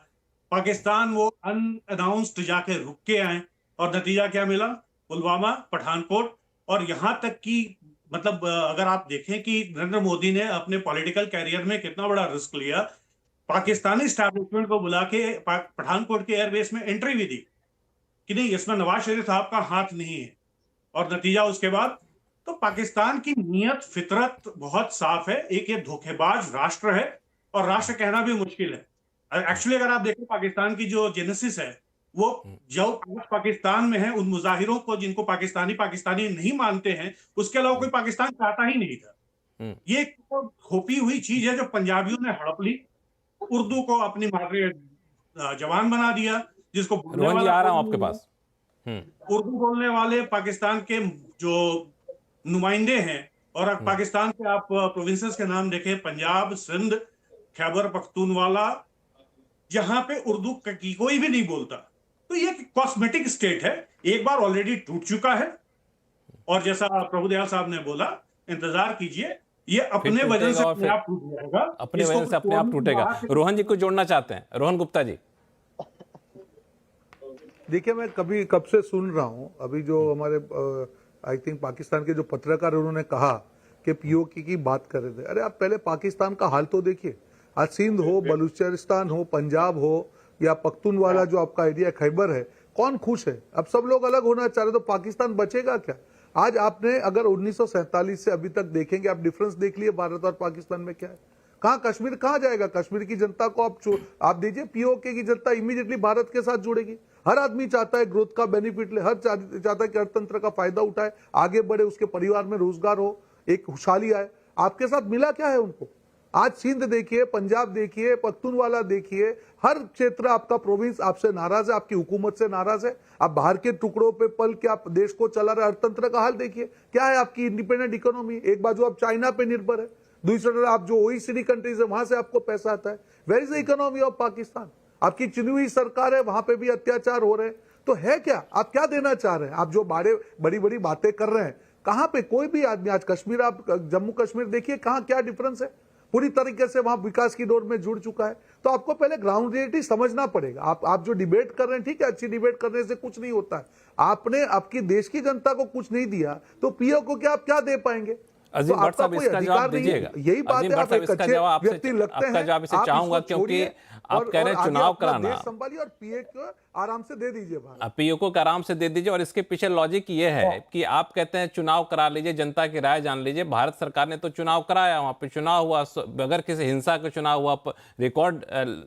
पाकिस्तान वो अनअनाउंस्ड जाके रुक के आए और नतीजा क्या मिला? पुलवामा, पठानकोट। और यहां तक कि मतलब अगर आप देखें कि नरेंद्र मोदी ने अपने पॉलिटिकल कैरियर में कितना बड़ा रिस्क लिया, पाकिस्तानी स्टैब्लिशमेंट को बुला के पठानकोट के एयरबेस में एंट्री भी दी कि नहीं, इसमें नवाज शरीफ साहब का हाथ नहीं है। और नतीजा उसके बाद, तो पाकिस्तान की नीयत फितरत बहुत साफ है। एक ये धोखेबाज राष्ट्र है, और राष्ट्र कहना भी मुश्किल है। एक्चुअली अगर आप देखें पाकिस्तान की जो जेनेसिस है, वो जो पाकिस्तान में है, उन मुजाहिरों को जिनको पाकिस्तानी नहीं मानते हैं, उसके अलावा कोई पाकिस्तान चाहता ही नहीं था। ये एक खोपी हुई चीज है जो पंजाबियों ने हड़प ली, उर्दू को अपनी मातृ जबान बना दिया, जिसको रोहन जी आ रहा हूं आपके पास। उर्दू बोलने वाले पाकिस्तान के जो नुमाइंदे हैं, और पाकिस्तान के आप प्रोविंसेस के नाम देखें, पंजाब, सिंध, खैबर पख्तूनवाला, जहां पे उर्दू की कोई भी नहीं बोलता। तो ये कॉस्मेटिक स्टेट है, एक बार ऑलरेडी टूट चुका है, और जैसा प्रभुदयाल साहब ने बोला, इंतजार कीजिए, ये अपने वजन से अपने आप टूट जाएगा, अपने वजन से अपने आप टूटेगा। रोहन जी को जोड़ना चाहते हैं, रोहन गुप्ता जी। देखिए, मैं कब से सुन रहा हूं, अभी जो हमारे आई थिंक पाकिस्तान के जो पत्रकार उन्होंने कहा कि पीओके की बात कर रहे थे। अरे आप पहले पाकिस्तान का हाल तो देखिए। आज सिंध हो, बलूचिस्तान हो, पंजाब हो, या पख्तूनवाला जो आपका एरिया खैबर है, कौन खुश है? अब सब लोग अलग होना चाह रहे, तो पाकिस्तान बचेगा क्या? आज आपने अगर 1947 से अभी तक देखेंगे, आप डिफरेंस देख लिए भारत और पाकिस्तान में क्या है। कहां कश्मीर कहां जाएगा? कश्मीर की जनता को आप दीजिए, पीओके की जनता इमीडिएटली भारत के साथ जुड़ेगी। हर आदमी चाहता है ग्रोथ का बेनिफिट ले, हर चाहता है कि अर्थतंत्र का फायदा उठाए, आगे बढ़े, उसके परिवार में रोजगार हो, एक खुशहाली आए। आपके साथ मिला क्या है उनको? आज सिंध देखिए, पंजाब देखिए, पख्तूनवाला देखिए, हर क्षेत्र आपका प्रोविंस आपसे नाराज है, आपकी हुकूमत से नाराज है। आप बाहर के टुकड़ों पे पल के आप देश को चला रहे। अर्थतंत्र का हाल देखिए क्या है। आपकी इंडिपेंडेंट इकोनॉमी, एक बाजू आप चाइना पे निर्भर है, दूसरी तरफ आप जो ओईसीडी कंट्रीज है वहां से आपको पैसा आता है। Where is the economy of Pakistan? आपकी चुनी हुई सरकार है, वहां पे भी अत्याचार हो रहे हैं। तो है क्या? आप क्या देना चाह रहे हैं? आप जो बड़ी बड़ी बातें कर रहे हैं, कहां पे कोई भी आदमी, आज कश्मीर, आप जम्मू कश्मीर देखिए, कहां क्या डिफरेंस है। पूरी तरीके से वहां विकास की दौड़ में जुड़ चुका है। तो आपको पहले ग्राउंड रियलिटी समझना पड़ेगा। आप जो डिबेट कर रहे हैं, ठीक है, अच्छी डिबेट करने से कुछ नहीं होता है। आपने आपकी देश की जनता को कुछ नहीं दिया, तो पीओ को क्या आप क्या दे पाएंगे? अजीम भट्ट साहब इसका जवाब दीजिएगा। यही बात है, आप एक अच्छे व्यक्ति लगते हैं, जवाब इसे चाहूंगा, क्योंकि आप कह रहे हैं चुनाव कराना, संभालिए और पीए को आराम से दे दीजिए। पीओ को आराम से दे दीजिए। और इसके पीछे लॉजिक ये है कि आप कहते हैं चुनाव करा लीजिए, जनता की राय जान लीजिए। भारत सरकार ने तो चुनाव कराया, वहां पे चुनाव हुआ, बगैर किसी हिंसा के चुनाव हुआ, रिकॉर्ड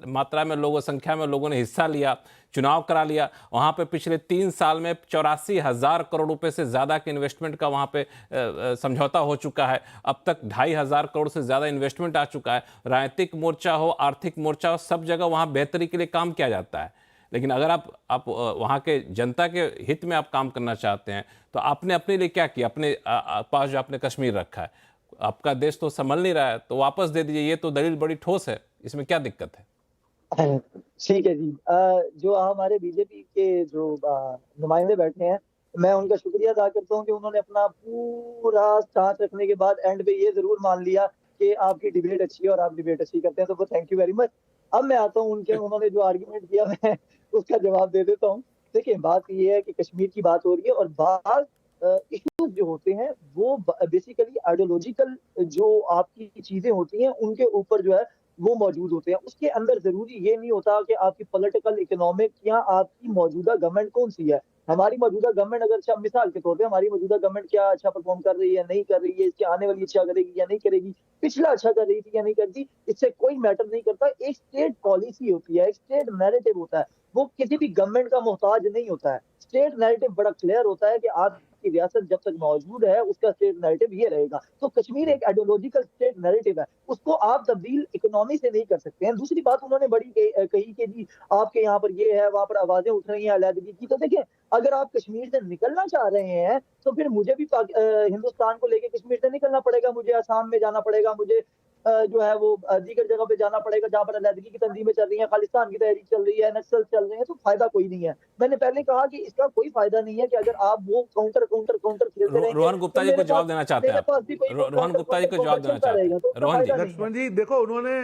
मात्रा में लोगों, संख्या में लोगों ने हिस्सा लिया, चुनाव करा लिया। वहां पे पिछले 3 साल में 84,000 करोड़ रुपए से ज्यादा के इन्वेस्टमेंट का वहां पे समझौता हो चुका है। अब तक 2,500 करोड़ से ज्यादा इन्वेस्टमेंट आ चुका है। राजनीतिक मोर्चा हो, आर्थिक मोर्चा हो, सब जगह वहां बेहतरी के लिए काम किया जाता है। लेकिन अगर आप वहां के जनता के हित में आप काम करना चाहते हैं, तो आपने अपने लिए क्या किया? अपने पास जो आपने कश्मीर रखा है, आपका देश तो संभल नहीं रहा है, तो वापस दे दीजिए। ये तो दलील बड़ी ठोस है, इसमें क्या दिक्कत है? ठीक है जी। जो हमारे बीजेपी के जो नुमाइंदे बैठे हैं, मैं उनका शुक्रिया अदा करता हूं कि उन्होंने अपना पूरा साथ रखने के बाद एंड पे ये जरूर मान लिया कि आपकी डिबेट अच्छी है और आप डिबेट अच्छी करते हैं, तो वो थैंक यू वेरी मच। अब मैं आता हूं उन्होंने जो आर्ग्यूमेंट किया, मैं उसका जवाब दे देता हूं। देखिए, बात ये है कि कश्मीर की बात हो रही है, और बात इश्यूज जो होते हैं वो बेसिकली आइडियोलॉजिकल जो आपकी चीजें होती हैं उनके ऊपर जो है वो मौजूद होते हैं। उसके अंदर जरूरी ये नहीं होता कि आपकी पॉलिटिकल, इकोनॉमिक या आपकी मौजूदा गवर्नमेंट कौन सी है। हमारी मौजूदा गवर्नमेंट अगर अच्छा, मिसाल के तौर पे हमारी मौजूदा गवर्नमेंट क्या अच्छा परफॉर्म कर रही है, नहीं कर रही है, इसके आने वाली अच्छा करेगी या नहीं करेगी, पिछला अच्छा कर रही थी या नहीं करती, इससे कोई मैटर नहीं करता। एक स्टेट पॉलिसी होती है, एक स्टेट नैरेटिव होता है, वो किसी भी गवर्नमेंट का मोहताज नहीं होता है। स्टेट नैरेटिव बड़ा क्लियर होता है कि आपकी रियासत जब तक मौजूद है उसका स्टेट नैरेटिव ये रहेगा। तो कश्मीर एक आइडियोलॉजिकल स्टेट नैरेटिव है, उसको आप तब्दील इकोनॉमी से नहीं कर सकते हैं। दूसरी बात उन्होंने बड़ी कही कि जी आपके यहाँ पर ये है, वहां पर आवाजें उठ रही हैं अलहदगी की। तो देखिए, अगर आप कश्मीर से निकलना चाह रहे हैं तो फिर मुझे भी हिंदुस्तान को लेकर कश्मीर से निकलना पड़ेगा, मुझे आसाम में जाना पड़ेगा, मुझे जो है वो दीगर जगह पे जाना पड़ेगा जहां पर अलहदगी की तंजीमें चल रही हैं, खालिस्तान की तहरीक चल रही है, नक्सल चल रहे हैं। तो फायदा कोई नहीं है। मैंने पहले कहा कि इसका कोई फायदा नहीं है कि अगर आप वो काउंटर खेलते रहेंगे। रोहन गुप्ता जी को जवाब देना चाहते हैं, रोहन गुप्ता जी को जवाब देना चाहते हैं। रोहन जी, लक्ष्मण जी देखो, उन्होंने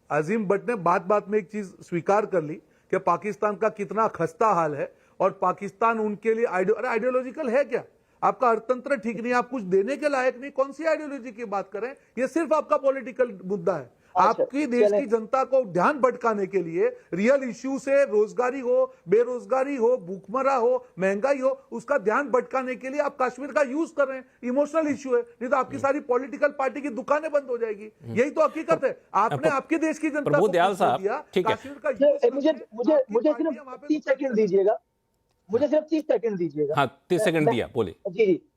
अजीम भट्ट ने बात में एक चीज स्वीकार कर ली कि पाकिस्तान का कितना खस्ता हाल है, और पाकिस्तान उनके लिए आइडियोलॉजिकल है क्या? आपका अर्थतंत्र ठीक नहीं, आप कुछ देने के लायक नहीं, कौन सी आइडियोलॉजी की बात करें? ये सिर्फ आपका पॉलिटिकल मुद्दा है। आपकी देश की जनता को ध्यान भटकाने के लिए रियल इश्यू से, रोजगारी हो, बेरोजगारी हो, भूखमरा हो, महंगाई हो, उसका ध्यान भटकाने के लिए आप कश्मीर का यूज कर रहे हैं। इमोशनल इश्यू है, नहीं तो आपकी सारी पॉलिटिकल पार्टी की दुकानें बंद हो जाएगी। यही तो हकीकत है। आपने आपके देश की जनता को दयाल साहब, दिया, ठीक है। कश्मीर का मुझे सिर्फ 30 सेकंड दीजिएगा, मुझे सिर्फ 30 सेकंड दीजिएगा। हाँ, 30 सेकंड दिया, बोलिए। जी,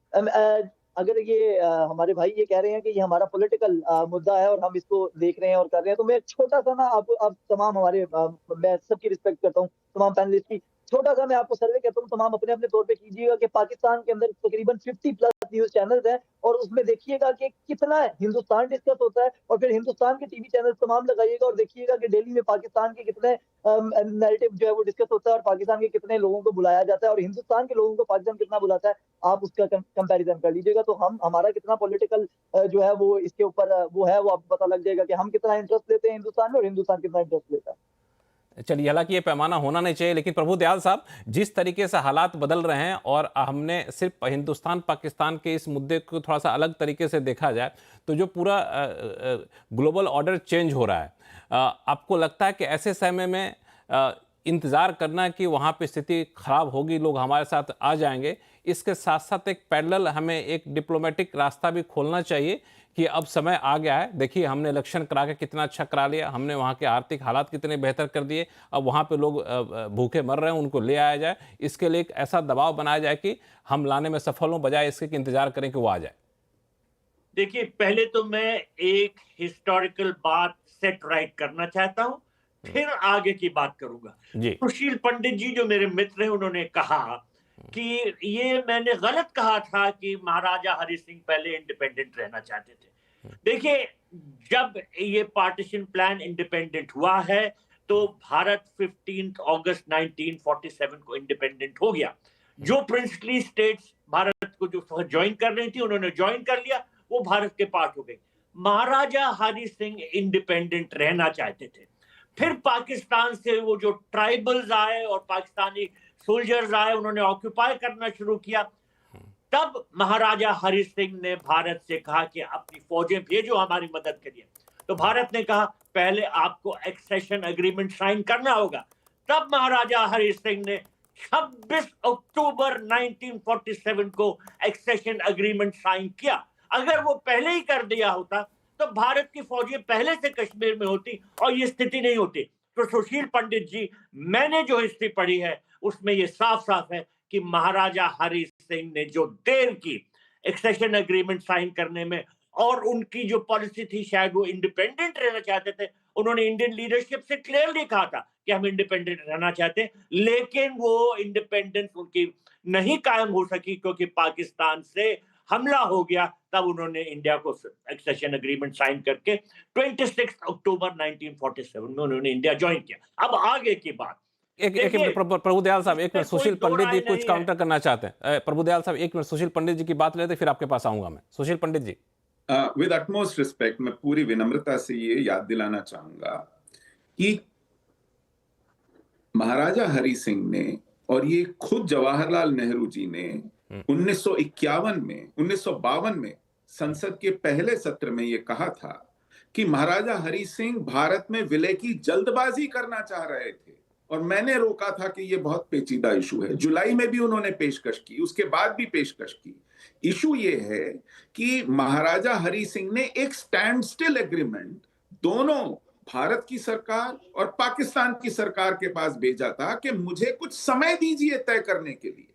अगर ये हमारे भाई ये कह रहे हैं कि ये हमारा पॉलिटिकल मुद्दा है और हम इसको देख रहे हैं और कर रहे हैं, तो मैं छोटा सा ना आप तमाम हमारे मैं सबकी रिस्पेक्ट करता हूँ, तमाम पैनलिस्ट की, छोटा सा मैं आपको सर्वे कहता हूँ, तमाम अपने अपने तौर पे कीजिएगा कि पाकिस्तान के अंदर तकरीबन 50+ न्यूज चैनल्स हैं और उसमें देखिएगा कि कितना हिंदुस्तान डिस्कस होता है, और फिर हिंदुस्तान के टीवी चैनल तमाम लगाइएगा और देखिएगा कि दिल्ली में पाकिस्तान के कितने नैरेटिव जो है वो डिस्कस होता है और पाकिस्तान के कितने लोगों को बुलाया जाता है और हिंदुस्तान के लोगों को पाकिस्तान कितना बुलाता है। आप उसका कंपैरिजन कर लीजिएगा तो हमारा कितना पॉलिटिकल जो है वो इसके ऊपर वो है, वो आपको पता लग जाएगा कि हम कितना इंटरेस्ट लेते हैं हिंदुस्तान में और हिंदुस्तान कितना इंटरेस्ट लेता है। चलिए, हालांकि ये पैमाना होना नहीं चाहिए, लेकिन प्रभु दयाल साहब, जिस तरीके से हालात बदल रहे हैं और हमने सिर्फ हिंदुस्तान पाकिस्तान के इस मुद्दे को थोड़ा सा अलग तरीके से देखा जाए तो जो पूरा ग्लोबल ऑर्डर चेंज हो रहा है, आपको लगता है कि ऐसे समय में इंतज़ार करना कि वहाँ पे स्थिति खराब होगी, लोग हमारे साथ आ जाएंगे, इसके साथ साथ एक पैरेलल हमें एक डिप्लोमेटिक रास्ता भी खोलना चाहिए कि अब समय आ गया है। देखिए, हमने इलेक्शन करा के कितना अच्छा करा लिया, हमने वहाँ के आर्थिक हालात कितने बेहतर कर दिए, अब वहाँ पे लोग भूखे मर रहे हैं, उनको ले आया जाए, इसके लिए एक ऐसा दबाव बनाया जाए कि हम लाने में सफल हों, बजाय इसके कि इंतजार करें कि वो आ जाए। देखिए, पहले तो मैं एक हिस्टोरिकल बात सेट राइट करना चाहता हूं, फिर आगे की बात करूंगा। सुशील पंडित जी जो मेरे मित्र हैं, उन्होंने कहा कि ये मैंने गलत कहा था कि महाराजा हरि सिंह पहले इंडिपेंडेंट रहना चाहते थे। देखिए, जब ये पार्टीशन प्लान इंडिपेंडेंट हुआ है तो भारत 15 अगस्त 1947 को इंडिपेंडेंट हो गया। जो प्रिंसली स्टेट्स भारत को जो ज्वाइन कर रही थी, उन्होंने ज्वाइन कर लिया, वो भारत के पार्ट हो गई। महाराजा हरि सिंह इंडिपेंडेंट रहना चाहते थे। फिर पाकिस्तान से वो जो ट्राइबल्स आए और पाकिस्तानी सोल्जर्स आए, उन्होंने ऑक्यूपाई करना शुरू किया। तब महाराजा हरि सिंह ने भारत से कहा कि अपनी फौजें भेजो हमारी मदद करिए। तो भारत ने कहा पहले आपको एक्सेशन एग्रीमेंट साइन करना होगा। तब महाराजा हरि सिंह ने 26 अक्टूबर 1947 को एक्सेशन एग्रीमेंट साइन किया। अगर वो पहले ही कर दिया होता तो भारत की फौजें पहले से कश्मीर में होती और ये स्थिति नहीं होती। तो सुशील पंडित जी, मैंने जो हिस्ट्री पढ़ी है उसमें ये साफ साफ है कि महाराजा हरि सिंह ने जो देर की एक्सेशन एग्रीमेंट साइन करने में, और उनकी जो पॉलिसी थी, शायद वो इंडिपेंडेंट रहना चाहते थे। उन्होंने इंडियन लीडरशिप से क्लियरली कहा था कि हम इंडिपेंडेंट रहना चाहते हैं, लेकिन वो इंडिपेंडेंस उनकी नहीं कायम हो सकी क्योंकि पाकिस्तान से हमला हो गया। तब उन्होंने इंडिया को एक्सेशन एग्रीमेंट साइन करके 26 अक्टूबर 1947 में उन्होंने इंडिया ज्वाइन किया। अब आगे की बात, प्रभु दयाल साहब, एक मिनट, सुशील पंडित जी कुछ काउंटर करना चाहते हैं। प्रभु दयाल साहब, एक मिनट, सुशील पंडित जी की बात लेते, फिर आपके पास आऊंगा मैं। सुशील पंडित जी, विद अटमोस्ट रिस्पेक्ट, मैं पूरी विनम्रता से ये याद दिलाना चाहूंगा कि महाराजा हरि सिंह ने, और ये खुद जवाहरलाल नेहरू जी ने 1952 में संसद के पहले सत्र में ये कहा था कि महाराजा हरि सिंह भारत में विलय की जल्दबाजी करना चाह रहे थे, और मैंने रोका था कि ये बहुत पेचीदा इशू है। जुलाई में भी उन्होंने पेशकश की, उसके बाद भी पेशकश की। इशू ये है कि महाराजा हरि सिंह ने एक स्टैंड स्टिल एग्रीमेंट दोनों भारत की सरकार और पाकिस्तान की सरकार के पास भेजा था कि मुझे कुछ समय दीजिए तय करने के लिए।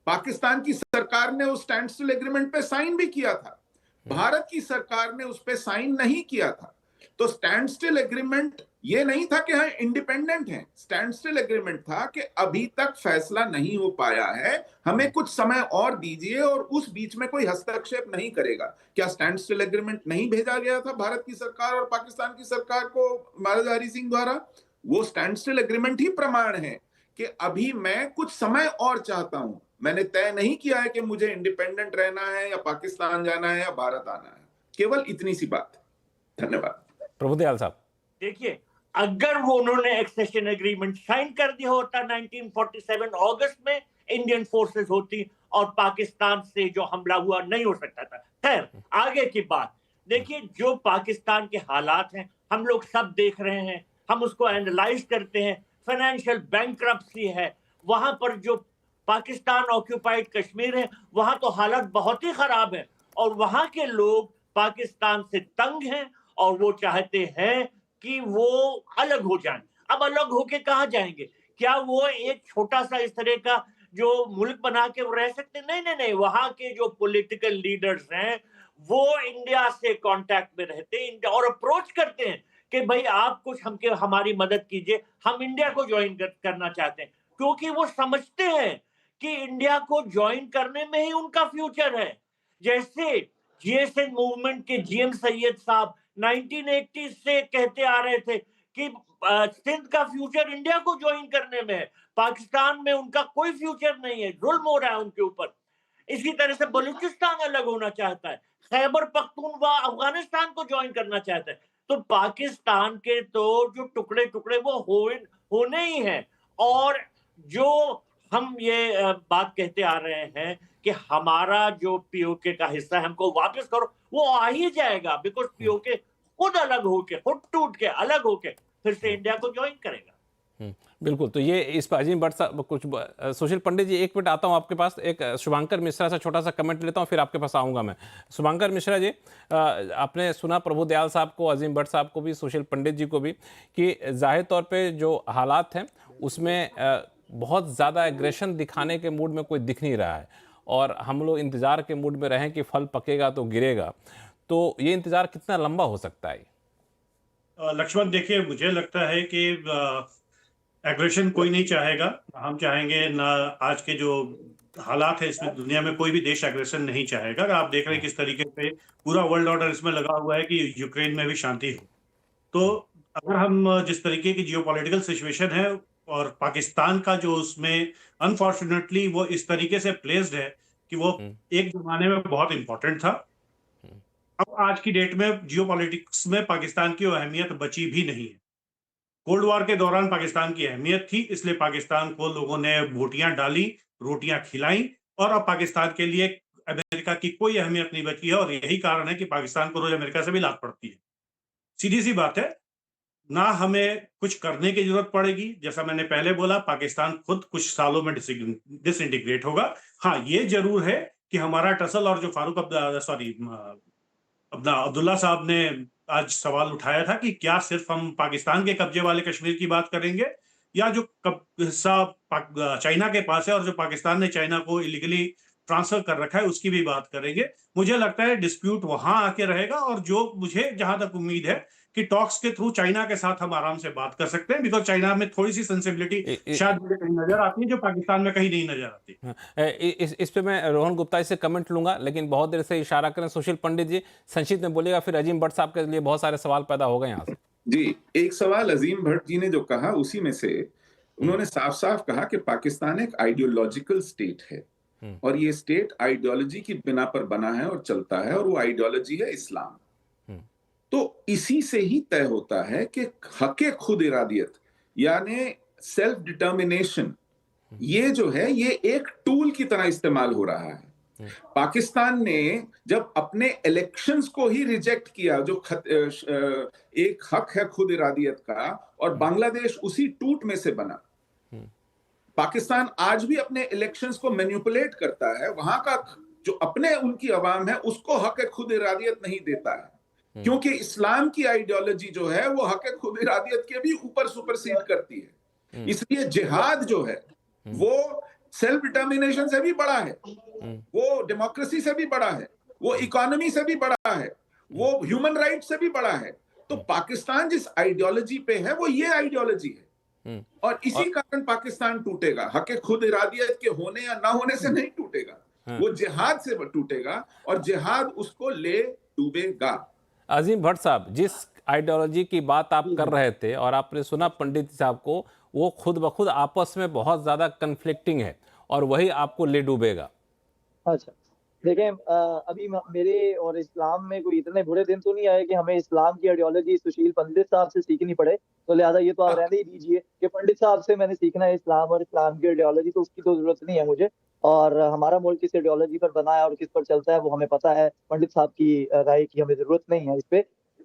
पाकिस्तान की सरकार ने उस स्टैंड स्टिल एग्रीमेंट पे साइन भी किया था, भारत की सरकार ने उस पे साइन नहीं किया था। तो स्टैंड स्टिल एग्रीमेंट ये नहीं था कि हम इंडिपेंडेंट हैं, स्टैंड स्टिल एग्रीमेंट था कि अभी तक फैसला नहीं हो पाया है, हमें कुछ समय और दीजिए और उस बीच में कोई हस्तक्षेप नहीं करेगा। क्या स्टैंड स्टिल एग्रीमेंट नहीं भेजा गया था भारत की सरकार और पाकिस्तान की सरकार को महाराजा हरि सिंह द्वारा? वो स्टैंड स्टिल एग्रीमेंट ही प्रमाण है कि अभी मैं कुछ समय और चाहता हूं, मैंने तय नहीं किया है कि मुझे इंडिपेंडेंट रहना है या पाकिस्तान जाना है या भारत आना है। केवल इतनी सी बात। धन्यवाद। प्रभु दयाल साहब, देखिए, अगर वो उन्होंने एक्सेशन एग्रीमेंट साइन कर दिया होता 1947 अगस्त में, इंडियन फोर्सेस होती और पाकिस्तान से जो हमला हुआ नहीं हो सकता था। खैर, आगे की बात देखिए, जो पाकिस्तान के हालात हैं, हम लोग सब देख रहे हैं, हम उसको एनालाइज करते हैं। फाइनेंशियल बैंकरप्सी है वहां पर, जो पाकिस्तान ऑक्यूपाइड कश्मीर है वहां तो हालत बहुत ही खराब है, और वहां के लोग पाकिस्तान से तंग हैं और वो चाहते हैं कि वो अलग हो जाएं। अब अलग होके कहाँ जाएंगे? क्या वो एक छोटा सा इस तरह का जो मुल्क बना के रह सकते? नहीं नहीं नहीं, वहां के जो पॉलिटिकल लीडर्स हैं वो इंडिया से कांटेक्ट में रहते हैं और अप्रोच करते हैं कि भाई आप कुछ हमारी मदद कीजिए, हम इंडिया को ज्वाइन करना चाहते हैं, क्योंकि वो समझते हैं कि इंडिया को ज्वाइन करने में ही उनका फ्यूचर है। जैसे जीएसएन मूवमेंट के जीएम सैयद साहब 1980 से कहते आ रहे थे कि सिंध का फ्यूचर इंडिया को ज्वाइन करने में है, पाकिस्तान में उनका कोई फ्यूचर नहीं है, जुल्म हो रहा है उनके ऊपर। इसी तरह से बलूचिस्तान अलग होना चाहता है, खैबर पख्तूनख्वा अफगानिस्तान को ज्वाइन करना चाहता है। तो पाकिस्तान के तो जो टुकड़े टुकड़े वो होने ही हैं। और जो हम ये बात कहते आ रहे हैं कि हमारा जो पीओके का हिस्सा है हमको वापस करो, वो आ ही जाएगा, बिकॉज पीओके खुद अलग होके, खुद टूट के अलग होके फिर से इंडिया को ज्वाइन करेगा। बिल्कुल। तो ये इस पर अजीम भट्ट साहब कुछ सुशील पंडित जी, 1 मिनट आता हूँ आपके पास। एक शुभांकर मिश्रा से छोटा सा कमेंट लेता हूँ, फिर आपके पास आऊँगा मैं। शुभांकर मिश्रा जी, आपने सुना प्रभु दयाल साहब को, अजीम भट्ट साहब को भी, सुशील पंडित जी को भी, कि जाहिर तौर पे जो हालात हैं उसमें बहुत ज़्यादा एग्रेशन दिखाने के मूड में कोई दिख नहीं रहा है, और हम लोग इंतज़ार के मूड में रहें कि फल पकेगा तो गिरेगा। तो ये इंतज़ार कितना लंबा हो सकता है? लक्ष्मण, देखिए, मुझे लगता है कि एग्रेशन कोई नहीं चाहेगा, हम चाहेंगे ना। आज के जो हालात है इसमें दुनिया में कोई भी देश एग्रेशन नहीं चाहेगा। अगर आप देख रहे हैं किस तरीके से पूरा वर्ल्ड ऑर्डर इसमें लगा हुआ है कि यूक्रेन में भी शांति हो, तो अगर हम जिस तरीके की जियोपॉलिटिकल सिचुएशन है और पाकिस्तान का जो उसमें अनफॉर्चुनेटली वो इस तरीके से प्लेस्ड है कि वो एक जमाने में बहुत इंपॉर्टेंट था, अब आज की डेट में जियोपॉलिटिक्स में पाकिस्तान की अहमियत बची भी नहीं है। कोल्ड वॉर के दौरान पाकिस्तान की अहमियत थी, इसलिए पाकिस्तान को लोगों ने बोटियां डाली, रोटियां खिलाई, और अब पाकिस्तान के लिए अमेरिका की कोई अहमियत नहीं बची है। और यही कारण है कि पाकिस्तान को रोज अमेरिका से भी लात पड़ती है। सीधी सी बात है, ना हमें कुछ करने की जरूरत पड़ेगी। जैसा मैंने पहले बोला, पाकिस्तान खुद कुछ सालों में डिसइंटीग्रेट होगा। हाँ, ये जरूर है कि हमारा टसल, और जो अपना अब्दुल्ला साहब ने आज सवाल उठाया था कि क्या सिर्फ हम पाकिस्तान के कब्जे वाले कश्मीर की बात करेंगे, या जो हिस्सा चाइना के पास है और जो पाकिस्तान ने चाइना को इलीगली ट्रांसफर कर रखा है उसकी भी बात करेंगे। मुझे लगता है डिस्प्यूट वहां आके रहेगा, और जो मुझे जहां तक उम्मीद है कि टॉक्स के थ्रू चाइना के साथ हम आराम से बात कर सकते हैं, बिकॉज चाइना में थोड़ी सी सेंसिबिलिटी शायद मुझे कहीं नजर आती है जो पाकिस्तान में कहीं नहीं नजर आती। इस पे मैं रोहन गुप्ता जी से कमेंट लूंगा, लेकिन बहुत देर से इशारा करें सुशील पंडित जी, संक्षिप्त में बोलिएगा, फिर अजीम भट्ट साहब के लिए बहुत सारे सवाल पैदा हो गए यहाँ से। जी, एक सवाल अजीम भट्ट जी ने जो कहा उसी में से उन्होंने साफ साफ कहा कि पाकिस्तान एक आइडियोलॉजिकल स्टेट है, और ये स्टेट आइडियोलॉजी की बिना पर बना है और चलता है, और वो आइडियोलॉजी है इस्लाम। तो इसी से ही तय होता है कि हक़े खुद इरादियत यानी सेल्फ डिटर्मिनेशन, ये जो है ये एक टूल की तरह इस्तेमाल हो रहा है। पाकिस्तान ने जब अपने इलेक्शंस को ही रिजेक्ट किया, जो एक हक है खुद इरादियत का, और बांग्लादेश उसी टूट में से बना। पाकिस्तान आज भी अपने इलेक्शंस को मैनिपुलेट करता है, वहां का जो अपने उनकी अवाम है उसको हक खुद इरादियत नहीं देता है, क्योंकि इस्लाम की आइडियोलॉजी जो है वो हक खुद इरादियत के भी ऊपर सुपरसीड करती है। इसलिए जिहाद जो है वो सेल्फ डिटर्मिनेशन से भी बड़ा है, वो डेमोक्रेसी से भी बड़ा है, वो इकोनॉमी से भी बड़ा है, वो ह्यूमन राइट से भी बड़ा है। तो पाकिस्तान जिस आइडियोलॉजी पे है वो ये आइडियोलॉजी है, और इसी कारण पाकिस्तान टूटेगा। हक खुद इरादियत के होने या ना होने से नहीं टूटेगा, वो जिहाद से टूटेगा, और जिहाद उसको ले डूबेगा। अजीम भट्ट साहब, जिस आइडियोलॉजी की बात आप कर रहे थे और आपने सुना पंडित साहब को, वो खुद ब खुद आपस में बहुत ज़्यादा कन्फ्लिक्टिंग है, और वही आपको ले डूबेगा। अच्छा, देखें, अभी मेरे और इस्लाम में कोई इतने बुरे दिन तो नहीं आए कि हमें इस्लाम की आइडियोलॉजी सुशील पंडित साहब से सीखनी पड़े, तो लिहाजा ये तो आप रहने ही दीजिए कि पंडित साहब से मैंने सीखना है इस्लाम और इस्लाम की आइडियोलॉजी, तो उसकी तो जरूरत नहीं है मुझे। और हमारा मुल्क किस आइडियोलॉजी पर बना है और किस पर चलता है वो हमें पता है, पंडित साहब की राय की हमें जरूरत नहीं है इस पे।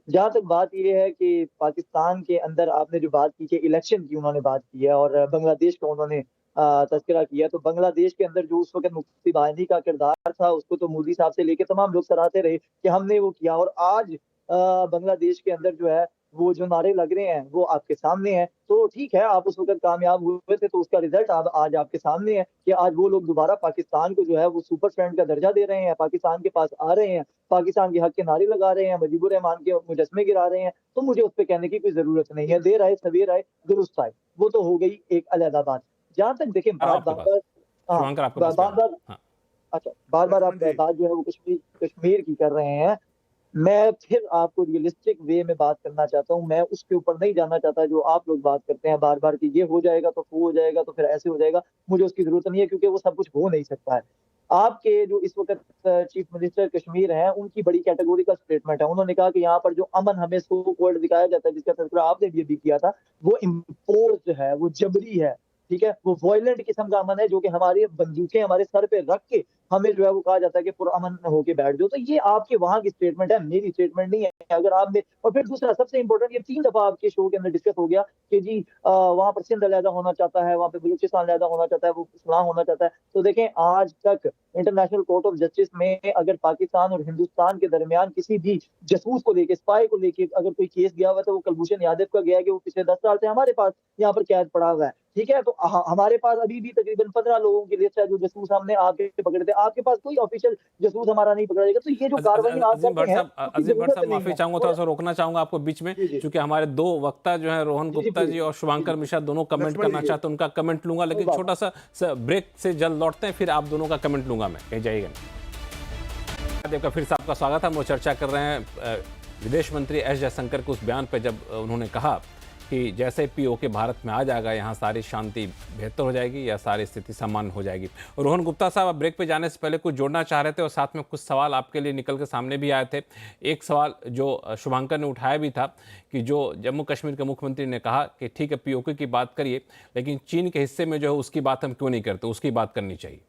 जहां तक बात ये है कि पाकिस्तान के अंदर आपने जो बात की कि इलेक्शन की उन्होंने बात की है और बांग्लादेश का उन्होंने तस्करा किया, तो बांग्लादेश के अंदर जो उस वक्त मुफ्ती बाहिनी का किरदार था उसको तो मोदी साहब से लेके तमाम लोग सराहते रहे कि हमने वो किया। और आज बांग्लादेश के अंदर जो है वो जो नारे लग रहे हैं वो आपके सामने हैं। तो ठीक है, आप उस वक्त कामयाब हुए थे तो उसका रिजल्ट आज आपके सामने है कि आज वो लोग दोबारा पाकिस्तान को जो है वो सुपर फ्रेंड का दर्जा दे रहे हैं, पाकिस्तान के पास आ रहे हैं, पाकिस्तान के हक के नारे लगा रहे हैं, मुजीबुर रहमान के मुजस्मे गिरा रहे हैं। तो मुझे उस पर कहने की कोई जरूरत नहीं है, देर आए सवेर आए दुरुस्त आए, वो तो हो गई एक अलहदा बात। जहां तक देखें बात शुभंकर आपके पास बार हाँ। अच्छा बार आप बात जो है वो कश्मीर की कर रहे हैं। मैं फिर आपको रियलिस्टिक वे में बात करना चाहता हूँ, मैं उसके ऊपर नहीं जाना चाहता जो आप लोग बात करते हैं बार बार कि ये हो जाएगा तो वो हो जाएगा तो फिर ऐसे हो जाएगा। मुझे उसकी जरूरत नहीं है क्योंकि वो सब कुछ हो नहीं सकता है। आपके जो इस वक्त चीफ मिनिस्टर कश्मीर हैं उनकी बड़ी कैटेगोरिकल स्टेटमेंट है। उन्होंने कहा कि यहाँ पर जो अमन हमें सो कॉल्ड दिखाया जाता है, जिसका तस्करा आपने भी किया था, वो इम्पोज है, वो जबरी है, ठीक है, वो वायलेंट किस्म का अमन है जो कि हमारे बंदूकें हमारे सर पे रख के हमें जो है वो कहा जाता है कि पुरअमन होके बैठ जाओ। तो ये आपके वहां की स्टेटमेंट है, मेरी स्टेटमेंट नहीं है। अगर आपने और फिर दूसरा सबसे इंपॉर्टेंट, ये 3 दफा आपके शो के अंदर डिस्कस हो गया कि जी वहां पर सिंध अलहदा होना चाहता है, वहां पे बलूचिस्तान अलहदा होना चाहता है, वो इस्लाम होना चाहता है। तो देखें आज तक इंटरनेशनल कोर्ट ऑफ जस्टिस में अगर पाकिस्तान और हिंदुस्तान के दरमियान किसी भी जसूस को लेके, स्पाई को लेके अगर कोई केस गया हुआ है तो वो कुलभूषण यादव का गया कि वो पिछले 10 साल से हमारे पास यहाँ पर कैद पड़ा हुआ है, ठीक है। तो हमारे पास अभी भी तकरीबन 15 लोगों की लिस्ट है जो जसूस हमने आपके पकड़े थे, आपके पास कोई ऑफिशियल जसूस हमारा नहीं पकड़ा जाएगा। तो ये जो कार्रवाई आप करते हैं, अजीम भट्ट साहब माफी चाहूंगा, थोड़ा सा रोकना चाहूंगा आपको बीच में, क्योंकि हमारे 2 वक्ता जो है रोहन गुप्ता जी और शुभंकर मिश्रा दोनों कमेंट करना चाहते हैं, उनका कमेंट लूंगा, लेकिन छोटा सा ब्रेक से जल्द लौटते हैं, फिर आप दोनों का कमेंट लूंगा मैं, कहीं जाइएगा नहीं। देव का फिर से आपका स्वागत है। हम चर्चा कर रहे हैं विदेश मंत्री एस जयशंकर के उस बयान पर जब उन्होंने कहा कि जैसे पीओके भारत में आ जाएगा यहाँ सारी शांति बेहतर हो जाएगी या सारी स्थिति सामान्य हो जाएगी। रोहन गुप्ता साहब, आप ब्रेक पे जाने से पहले कुछ जोड़ना चाह रहे थे और साथ में कुछ सवाल आपके लिए निकल के सामने भी आए थे। एक सवाल जो शुभंकर ने उठाया भी था कि जो जम्मू कश्मीर के मुख्यमंत्री ने कहा कि ठीक है पीओके की बात करिए, लेकिन चीन के हिस्से में जो है उसकी बात हम क्यों नहीं करते, उसकी बात करनी चाहिए।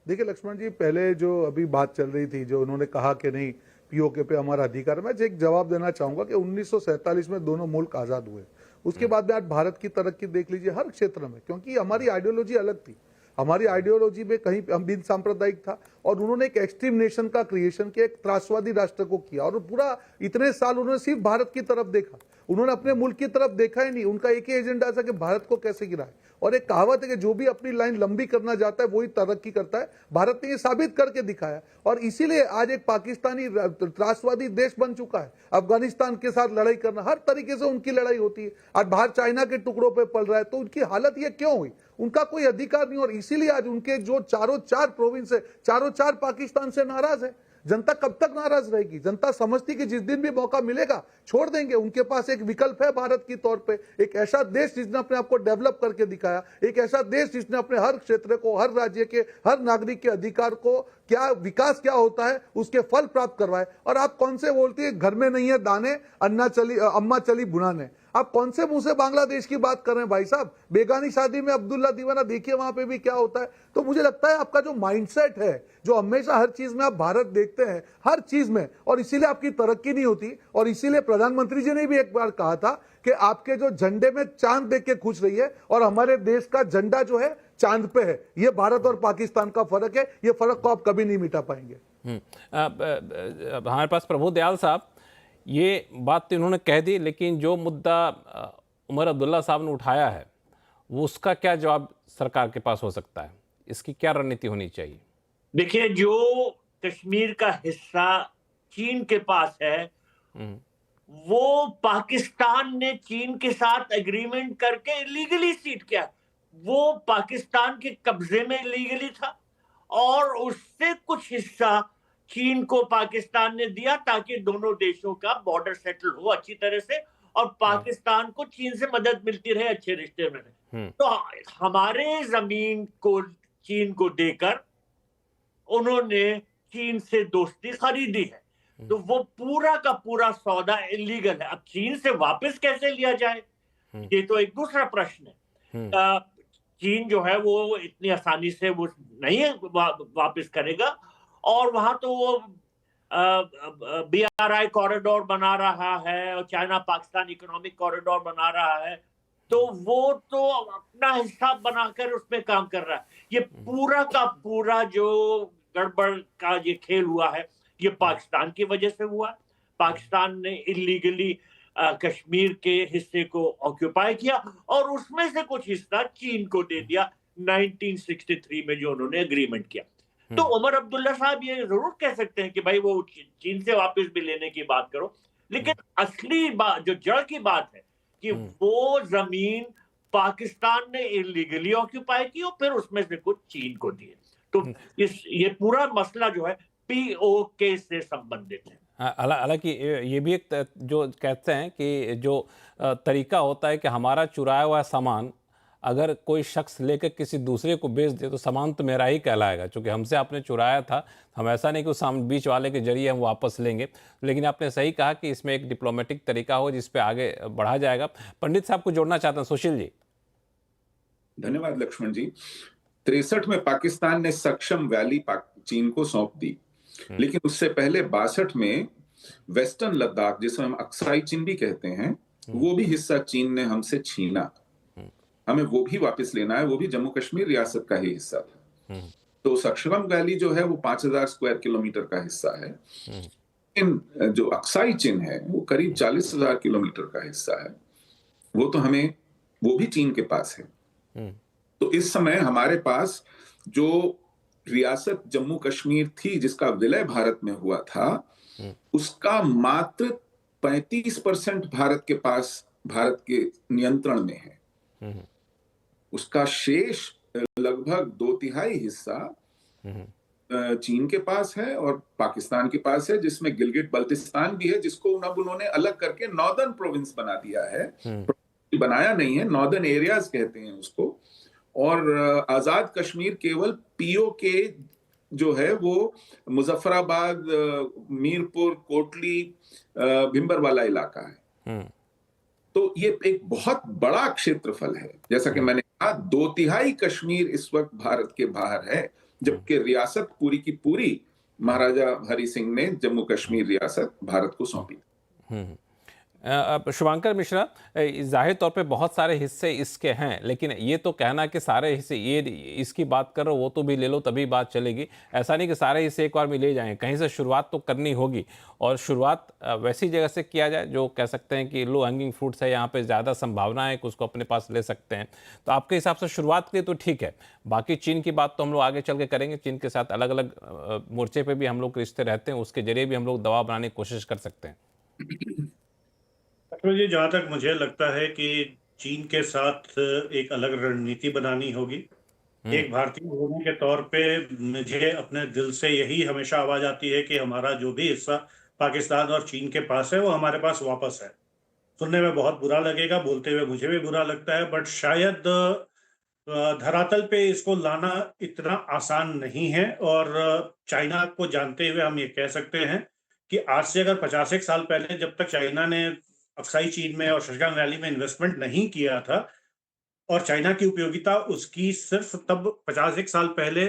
देखिए लक्ष्मण जी, पहले जो अभी बात चल रही थी, जो उन्होंने कहा कि नहीं पीओके पे हमारा अधिकार है, मैं एक जवाब देना चाहूंगा कि 1947 में दोनों मुल्क आजाद हुए। उसके बाद में आज भारत की तरक्की देख लीजिए हर क्षेत्र में, क्योंकि हमारी आइडियोलॉजी अलग थी। हमारी आइडियोलॉजी में कहीं हम बिन सांप्रदायिक था और उन्होंने एक एक्सट्रीम नेशन का क्रिएशन किया, एक त्रासवादी राष्ट्र को किया और पूरा इतने साल उन्होंने सिर्फ भारत की तरफ देखा, उन्होंने अपने मुल्क की तरफ देखा ही नहीं। उनका एक ही एजेंडा था कि भारत को कैसे गिराए। और एक कहावत है कि जो भी अपनी लाइन लंबी करना चाहता है वही तरक्की करता है। भारत ने ये साबित करके दिखाया और इसीलिए आज एक पाकिस्तानी त्रासवादी देश बन चुका है। अफगानिस्तान के साथ लड़ाई करना, हर तरीके से उनकी लड़ाई होती है। आज बाहर चाइना के टुकड़ों पे पल रहा है, तो उनकी हालत ये क्यों हुई? उनका कोई अधिकार नहीं। और इसीलिए आज उनके जो चारों 4 प्रोविंस है, चारों 4 पाकिस्तान से नाराज है। जनता कब तक नाराज रहेगी? जनता समझती कि जिस दिन भी मौका मिलेगा छोड़ देंगे। उनके पास एक विकल्प है भारत की तौर पे, एक ऐसा देश जिसने अपने आप को डेवलप करके दिखाया, एक ऐसा देश जिसने अपने हर क्षेत्र को, हर राज्य के हर नागरिक के अधिकार को, क्या विकास क्या होता है उसके फल प्राप्त करवाए। और आप कौन से बोलती है घर में नहीं है दाने, अम्मा चली बुनाने। आप कौन से मुंह से बांग्लादेश की बात कर रहे हैं भाई साहब? बेगानी शादी में अब्दुल्ला दीवाना, देखिए वहां पे भी क्या होता है। तो मुझे लगता है आपका जो माइंडसेट है, जो हमेशा हर चीज में आप भारत देखते हैं, हर चीज में, और इसीलिए आपकी तरक्की नहीं होती। और इसीलिए प्रधानमंत्री जी ने भी एक बार कहा था कि आपके जो झंडे में चांद देख के खुश रही है, और हमारे देश का झंडा जो है चांद पे है। ये भारत और पाकिस्तान का फर्क है, ये फर्क को आप कभी नहीं मिटा पाएंगे। हमारे पास प्रभु दयाल साहब, ये बात तो इन्होंने कह दी, लेकिन जो मुद्दा उमर अब्दुल्ला साहब ने उठाया है वो उसका क्या जवाब सरकार के पास हो सकता है? इसकी क्या रणनीति होनी चाहिए? देखिए, जो कश्मीर का हिस्सा चीन के पास है, वो पाकिस्तान ने चीन के साथ एग्रीमेंट करके इलीगली सीट किया। वो पाकिस्तान के कब्जे में इलीगली था और उससे कुछ हिस्सा चीन को पाकिस्तान ने दिया ताकि दोनों देशों का बॉर्डर सेटल हो अच्छी तरह से और पाकिस्तान को चीन से मदद मिलती रहे, अच्छे रिश्ते में रहे। तो हमारे जमीन को चीन को देकर उन्होंने चीन से दोस्ती खरीदी है। तो वो पूरा का पूरा सौदा इलीगल है। अब चीन से वापस कैसे लिया जाए, ये तो एक दूसरा प्रश्न है। चीन जो है वो इतनी आसानी से वो नहीं वापस करेगा। और वहां तो वो BRI कॉरिडोर बना रहा है और चाइना पाकिस्तान इकोनॉमिक कॉरिडोर बना रहा है, तो वो तो अपना हिस्सा बनाकर उसमें काम कर रहा है। ये पूरा का पूरा जो गड़बड़ का ये खेल हुआ है, ये पाकिस्तान की वजह से हुआ है। पाकिस्तान ने इलीगली कश्मीर के हिस्से को ऑक्यूपाई किया और उसमें से कुछ हिस्सा चीन को दे दिया 1963 में जो उन्होंने एग्रीमेंट किया। तो उमर अब्दुल्ला साहब ये जरूर कह सकते हैं कि भाई वो चीन से वापस भी लेने की बात करो, लेकिन असली बात जो जड़ की बात है कि वो जमीन पाकिस्तान ने इलीगली ऑक्यूपाई की और फिर उसमें से कुछ चीन को दिए। तो ये पूरा मसला जो है POK से संबंधित है। हालांकि ये भी एक जो कहते हैं कि जो तरीका होता है कि हमारा चुराया हुआ सामान अगर कोई शख्स लेकर किसी दूसरे को बेच दे तो सामान तो मेरा ही कहलाएगा, क्योंकि हमसे आपने चुराया था। हम ऐसा नहीं कि उस बीच वाले के जरिए हम वापस लेंगे। लेकिन आपने सही कहा कि इसमें एक डिप्लोमेटिक तरीका हो जिस पे आगे बढ़ा जाएगा। पंडित साहब को जोड़ना चाहते हैं, सुशील जी। धन्यवाद लक्ष्मण जी। 63 में पाकिस्तान ने सक्षम वैली चीन को सौंप दी, लेकिन उससे पहले 62 में वेस्टर्न लद्दाख, जिसे हम अक्साई चीन भी कहते हैं, वो भी हिस्सा चीन ने हमसे छीना। हमें वो भी वापस लेना है, वो भी जम्मू कश्मीर रियासत का ही हिस्सा था। तो सक्षम वैली जो है वो 5000 स्क्वायर किलोमीटर का हिस्सा है। इन जो अक्साई चीन है वो करीब 40,000 किलोमीटर का हिस्सा है। वो तो हमें, वो भी चीन के पास है। तो इस समय हमारे पास जो रियासत जम्मू कश्मीर थी जिसका विलय भारत में हुआ था, उसका मात्र 35% भारत के पास, भारत के नियंत्रण में है। उसका शेष लगभग 2/3 हिस्सा चीन के पास है और पाकिस्तान के पास है, जिसमें गिलगिट बल्तिस्तान भी है, जिसको अब उन्होंने अलग करके नॉर्दर्न प्रोविंस बना दिया है। बनाया नहीं है, नॉर्दर्न एरियाज कहते हैं उसको। और आजाद कश्मीर केवल POK जो है वो मुजफ्फराबाद, मीरपुर, कोटली, भिंबरवाला इलाका है। तो ये एक बहुत बड़ा क्षेत्रफल है। जैसा कि मैंने कहा, 2/3 कश्मीर इस वक्त भारत के बाहर है, जबकि रियासत पूरी की पूरी महाराजा हरि सिंह ने जम्मू कश्मीर रियासत भारत को सौंपी। शुभांकर मिश्रा, जाहिर तौर पे बहुत सारे हिस्से इसके हैं, लेकिन ये तो कहना कि सारे हिस्से ये इसकी बात कर रहे हो वो तो भी ले लो तभी बात चलेगी, ऐसा नहीं कि सारे हिस्से एक बार में ले जाएं। कहीं से शुरुआत तो करनी होगी और शुरुआत वैसी जगह से किया जाए जो कह सकते हैं कि लो हैंगिंग फ्रूट्स है, यहाँ पे ज़्यादा संभावना है कि उसको अपने पास ले सकते हैं। तो आपके हिसाब से शुरुआत के लिए तो ठीक है, बाकी चीन की बात तो हम लोग आगे चल के करेंगे। चीन के साथ अलग अलग मोर्चे पर भी हम लोग रिश्ते रहते हैं, उसके जरिए भी हम लोग दबाव बनाने की कोशिश कर सकते हैं। जी, जहाँ तक मुझे लगता है कि चीन के साथ एक अलग रणनीति बनानी होगी। एक भारतीय होने के तौर पे मुझे अपने दिल से यही हमेशा आवाज आती है कि हमारा जो भी हिस्सा पाकिस्तान और चीन के पास है वो हमारे पास वापस है। सुनने में बहुत बुरा लगेगा, बोलते हुए मुझे भी बुरा लगता है, बट शायद धरातल पे इसको लाना इतना आसान नहीं है। और चाइना को जानते हुए हम ये कह सकते हैं कि आज से अगर 50 साल पहले, जब तक चाइना ने अक्साई चीन में और शजगांग वैली में इन्वेस्टमेंट नहीं किया था, और चाइना की उपयोगिता उसकी सिर्फ तब 50 साल पहले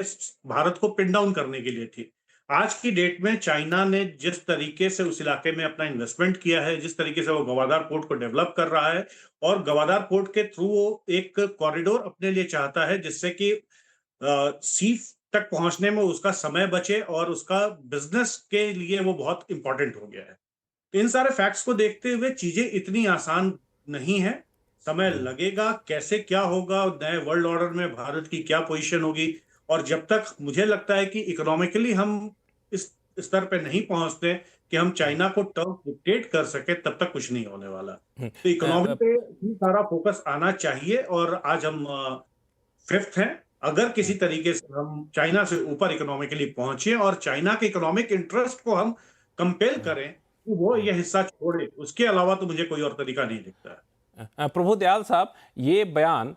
भारत को पिन डाउन करने के लिए थी। आज की डेट में चाइना ने जिस तरीके से उस इलाके में अपना इन्वेस्टमेंट किया है, जिस तरीके से वो गवादार पोर्ट को डेवलप कर रहा है, और गवादार पोर्ट के थ्रू वो एक कॉरिडोर अपने लिए चाहता है जिससे कि सी तक पहुंचने में उसका समय बचे और उसका बिजनेस के लिए वो बहुत इंपॉर्टेंट हो गया है। इन सारे फैक्ट्स को देखते हुए चीजें इतनी आसान नहीं है, समय लगेगा। कैसे क्या होगा, नए वर्ल्ड ऑर्डर में भारत की क्या पोजीशन होगी, और जब तक मुझे लगता है कि इकोनॉमिकली हम इस स्तर पे नहीं पहुंचते कि हम चाइना को टर्म डिक्टेट कर सके, तब तक कुछ नहीं होने वाला। तो इकोनॉमी पे ही सारा फोकस आना चाहिए। और आज हम 5th हैं। अगर किसी तरीके से हम चाइना से ऊपर इकोनॉमिकली पहुंचे और चाइना के इकोनॉमिक इंटरेस्ट को हम कंपेल करें वो ये हिस्सा छोड़े, उसके अलावा तो मुझे कोई और तरीका नहीं दिखता है। प्रभु दयाल साहब, ये बयान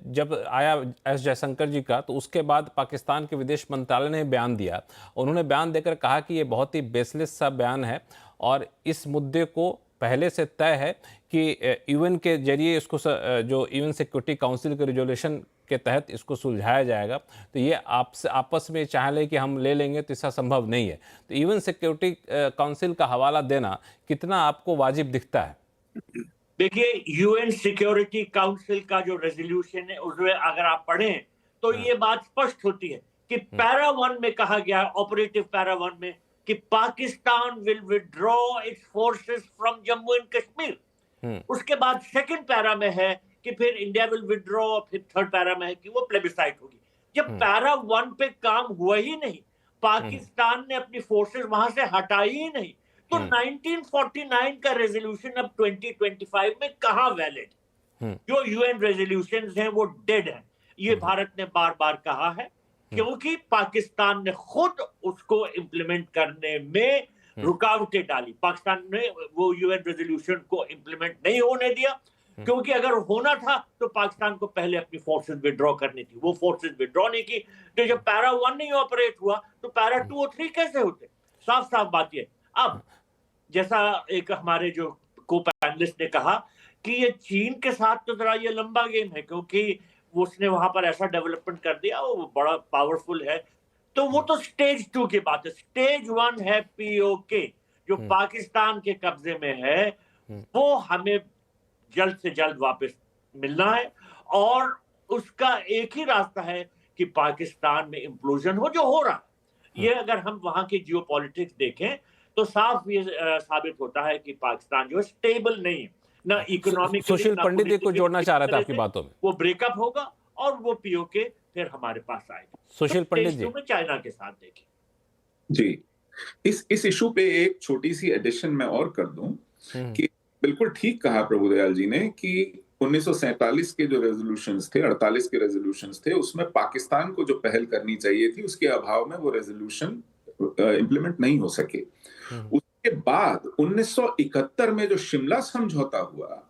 जब आया एस जयशंकर जी का, तो उसके बाद पाकिस्तान के विदेश मंत्रालय ने बयान दिया। उन्होंने बयान देकर कहा कि ये बहुत ही बेसलेस सा बयान है और इस मुद्दे को पहले से तय है कि यूएन के जरिए इसको जो यूएन सिक्योरिटी काउंसिल के रिजोल्यूशन के तहत इसको सुलझाया जाएगा, तो ये आपस में चाह ले कि हम ले लेंगे तो ऐसा संभव नहीं है। तो यूएन सिक्योरिटी काउंसिल का हवाला देना कितना आपको वाजिब दिखता है? देखिए, यूएन सिक्योरिटी काउंसिल का जो रेजोल्यूशन है उसमें अगर आप पढ़ें तो ये बात स्पष्ट होती है कि पैरा 1 में कहा गया है, ऑपरेटिव पैरा 1 में, कि Pakistan will withdraw it's forces from Jammu and Kashmir. उसके बाद सेकंड पैरा में है कि फिर इंडिया विल विड्रॉ, फिर थर्ड पैरा में है कि वो प्लेबिसाइट होगी। जब पैरा 1 पे काम हुआ ही नहीं, पाकिस्तान ने अपनी फोर्सेस वहां से हटाई ही नहीं, तो 1949 का रेजोल्यूशन अब 2025 में कहां वैलिड? जो यूएन रेजोल्यूशंस हैं वो डेड हैं। ये भारत ने बार बार कहा है, क्योंकि पाकिस्तान ने खुद उसको इम्प्लीमेंट करने में रुकावटें डाली। पाकिस्तान ने वो यूएन रेजोल्यूशन को इम्प्लीमेंट नहीं होने दिया, क्योंकि अगर होना था तो पाकिस्तान को पहले अपनी फोर्सेस विड्रॉ करनी थी। वो फोर्सेस विड्रॉ नहीं की, तो जब पैरा 1 नहीं ऑपरेट हुआ तो पैरा 2 और 3 कैसे होते? साफ साफ बात ये। अब जैसा एक हमारे जो को पैनलिस्ट ने कहा कि ये चीन के साथ तो जरा ये लंबा गेम है, क्योंकि उसने वहां पर ऐसा डेवलपमेंट कर दिया, वो बड़ा पावरफुल है। तो वो तो स्टेज 2 की बात है। स्टेज 1 है पीओके, जो पाकिस्तान के कब्जे में है, वो हमें जल्द से जल्द वापस मिलना है। और उसका एक ही रास्ता है कि पाकिस्तान में इम्प्लोजन हो, जो हो रहा है। ये अगर हम वहां की जियोपॉलिटिक्स देखें तो साफ ये साबित होता है कि पाकिस्तान जो है स्टेबल नहीं है, ना इकोनॉमिक। सुशील पंडित जी को जोड़ना चाह रहा था आपकी बातों में। वो ब्रेकअप होगा और वो पीओके फिर हमारे पास आएगा। सुशील पंडित जी, में चाइना के साथ देखें जी, इस इशू पे एक छोटी सी एडिशन मैं और कर दूं कि बिल्कुल ठीक कहा प्रभुदयाल जी ने कि 1947 के जो रेजोल्यूशंस थे, 48 के रेजोल्यूशंस थे, उसमें पाकिस्तान को जो पहल करनी चाहिए थी, उसके अभाव में वो रेजोल्यूशन इम्प्लीमेंट नहीं हो सके। उसके बाद 1971 में जो शिमला समझौता हुआ,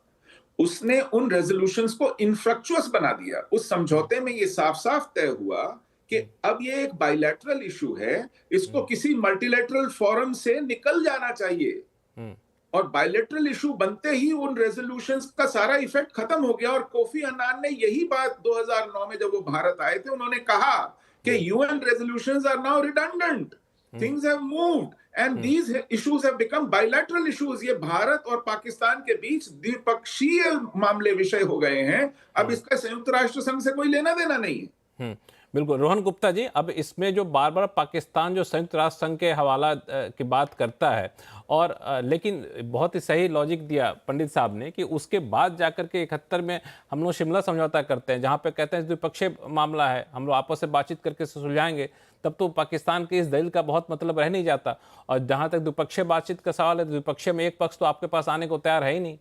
उसने उन रेजोल्यूशंस को इनफ्रक्चुअस बना दिया। उस समझौते में ये साफ साफ तय हुआ कि अब ये एक बायलैटरल इशू है, इसको किसी मल्टीलैटरल फोरम से निकल जाना चाहिए। और बायलैटरल इशू बनते ही उन रेजोल्यूशंस का सारा इफेक्ट खत्म हो गया। और कोफी अन्नान ने यही बात 2009 में जब वो भारत आए थे, उन्होंने कहा कि UN resolutions are now redundant, things have moved and these issues have become bilateral issues. ये भारत और पाकिस्तान के बीच द्विपक्षीय मामले विषय हो गए हैं। अब इसका संयुक्त राष्ट्र संघ से कोई लेना देना नहीं है। बिल्कुल। रोहन गुप्ता जी, अब इसमें जो बार बार पाकिस्तान जो संयुक्त राष्ट्र संघ के हवाला की बात करता है, और लेकिन बहुत ही सही लॉजिक दिया पंडित साहब ने कि उसके बाद जाकर के 71 में हम लोग शिमला समझौता करते हैं, जहां पे कहते हैं द्विपक्षीय मामला है, हम लोग आपस में बातचीत करके सुलझाएंगे। तब तो पाकिस्तान के इस दलील का बहुत मतलब रह नहीं जाता। और जहां तक द्विपक्षीय बातचीत का सवाल है, द्विपक्षीय में एक पक्ष तो आपके पास आने को तैयार है ही नहीं।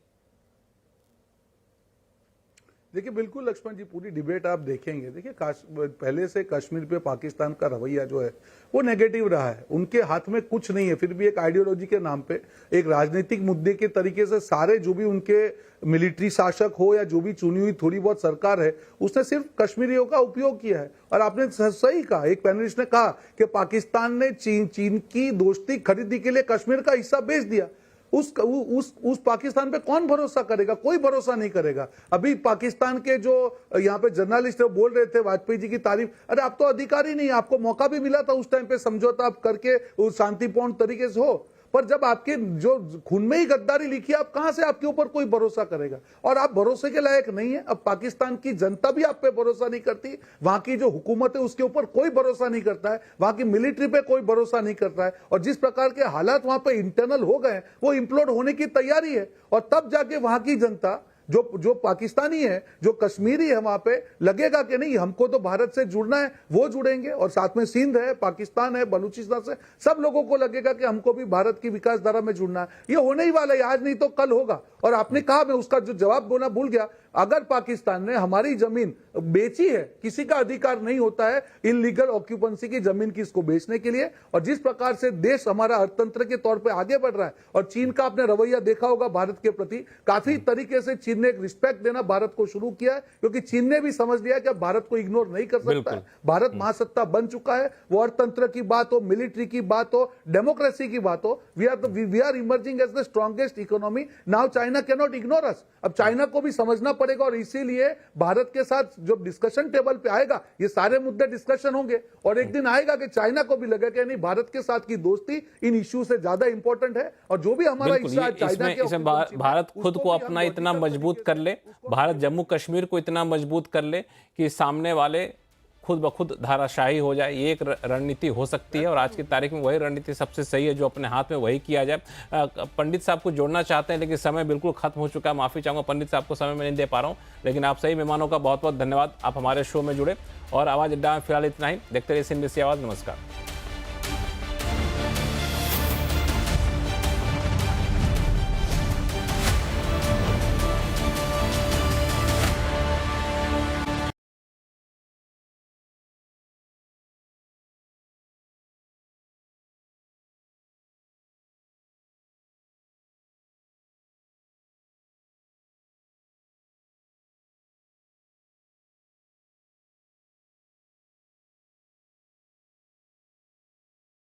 देखिए बिल्कुल लक्ष्मण जी, पूरी डिबेट आप देखेंगे, देखिए पहले से कश्मीर पे पाकिस्तान का रवैया जो है वो नेगेटिव रहा है। उनके हाथ में कुछ नहीं है, फिर भी एक आइडियोलॉजी के नाम पे, एक राजनीतिक मुद्दे के तरीके से सारे जो भी उनके मिलिट्री शासक हो या जो भी चुनी हुई थोड़ी बहुत सरकार है, उसने सिर्फ कश्मीरियों का उपयोग किया है। और आपने सही कहा, एक पैनलिस्ट ने कहा कि पाकिस्तान ने चीन की दोस्ती खरीदने के लिए कश्मीर का हिस्सा बेच दिया। उस पाकिस्तान पे कौन भरोसा करेगा? कोई भरोसा नहीं करेगा। अभी पाकिस्तान के जो यहाँ पे जर्नलिस्ट है बोल रहे थे वाजपेयी जी की तारीफ, अरे आप तो अधिकारी नहीं, आपको मौका भी मिला था उस टाइम पे समझौता आप करके शांतिपूर्ण तरीके से हो, पर जब आपके जो खून में ही गद्दारी लिखी, आप कहां से आपके ऊपर कोई भरोसा करेगा? और आप भरोसे के लायक नहीं है। अब पाकिस्तान की जनता भी आप पे भरोसा नहीं करती, वहां की जो हुकूमत है उसके ऊपर कोई भरोसा नहीं करता है, वहां की मिलिट्री पे कोई भरोसा नहीं करता है। और जिस प्रकार के हालात वहां पे इंटरनल हो गए, वो इम्प्लोड होने की तैयारी है। और तब जाके वहां की जनता जो पाकिस्तानी है, जो कश्मीरी है, वहां पे लगेगा कि नहीं हमको तो भारत से जुड़ना है, वो जुड़ेंगे। और साथ में सिंध है, पाकिस्तान है, बलूचिस्तान से सब लोगों को लगेगा कि हमको भी भारत की विकास धारा में जुड़ना है। ये होने ही वाला है, आज नहीं तो कल होगा। और आपने कहा, मैं उसका जो जवाब बोलना भूल गया, अगर पाकिस्तान ने हमारी जमीन बेची है, किसी का अधिकार नहीं होता है इलीगल ऑक्यूपेंसी की जमीन की इसको बेचने के लिए। और जिस प्रकार से देश हमारा अर्थतंत्र के तौर पे आगे बढ़ रहा है और चीन का आपने रवैया देखा होगा भारत के प्रति, काफी तरीके से चीन ने एक रिस्पेक्ट देना भारत को शुरू किया है, क्योंकि चीन ने भी समझ लिया कि अब भारत को इग्नोर नहीं कर सकता है। भारत महासत्ता बन चुका है, वो अर्थतंत्र की बात हो, मिलिट्री की बात हो, डेमोक्रेसी की बात हो, we are emerging as the strongest economy. Now China can not ignore us. अब चाइना को भी समझना पड़ेगा और इसीलिए भारत के साथ जो डिस्कशन टेबल पे आएगा ये सारे मुद्दे डिस्कशन होंगे और एक दिन आएगा कि चाइना को भी लगे कि नहीं, भारत के साथ की दोस्ती इन इश्यू से ज्यादा इंपॉर्टेंट है। और जो भी हमारा हिस्सा है चाइना के, इसमें भारत खुद को अपना इतना मजबूत कर ले, भारत जम्मू कश्मीर को इतना मजबूत कर ले कि सामने वाले खुद ब खुद धाराशाही हो जाए, ये एक रणनीति हो सकती है। और आज की तारीख में वही रणनीति सबसे सही है, जो अपने हाथ में वही किया जाए। पंडित साहब को जोड़ना चाहते हैं लेकिन समय बिल्कुल खत्म हो चुका है। माफ़ी चाहूँगा पंडित साहब को समय में नहीं दे पा रहा हूँ, लेकिन आप सही मेहमानों का बहुत बहुत धन्यवाद, आप हमारे शो में जुड़े। और आवाज़ अड्डा में फिलहाल इतना ही। देखते रहिए CNBC आवाज़। नमस्कार।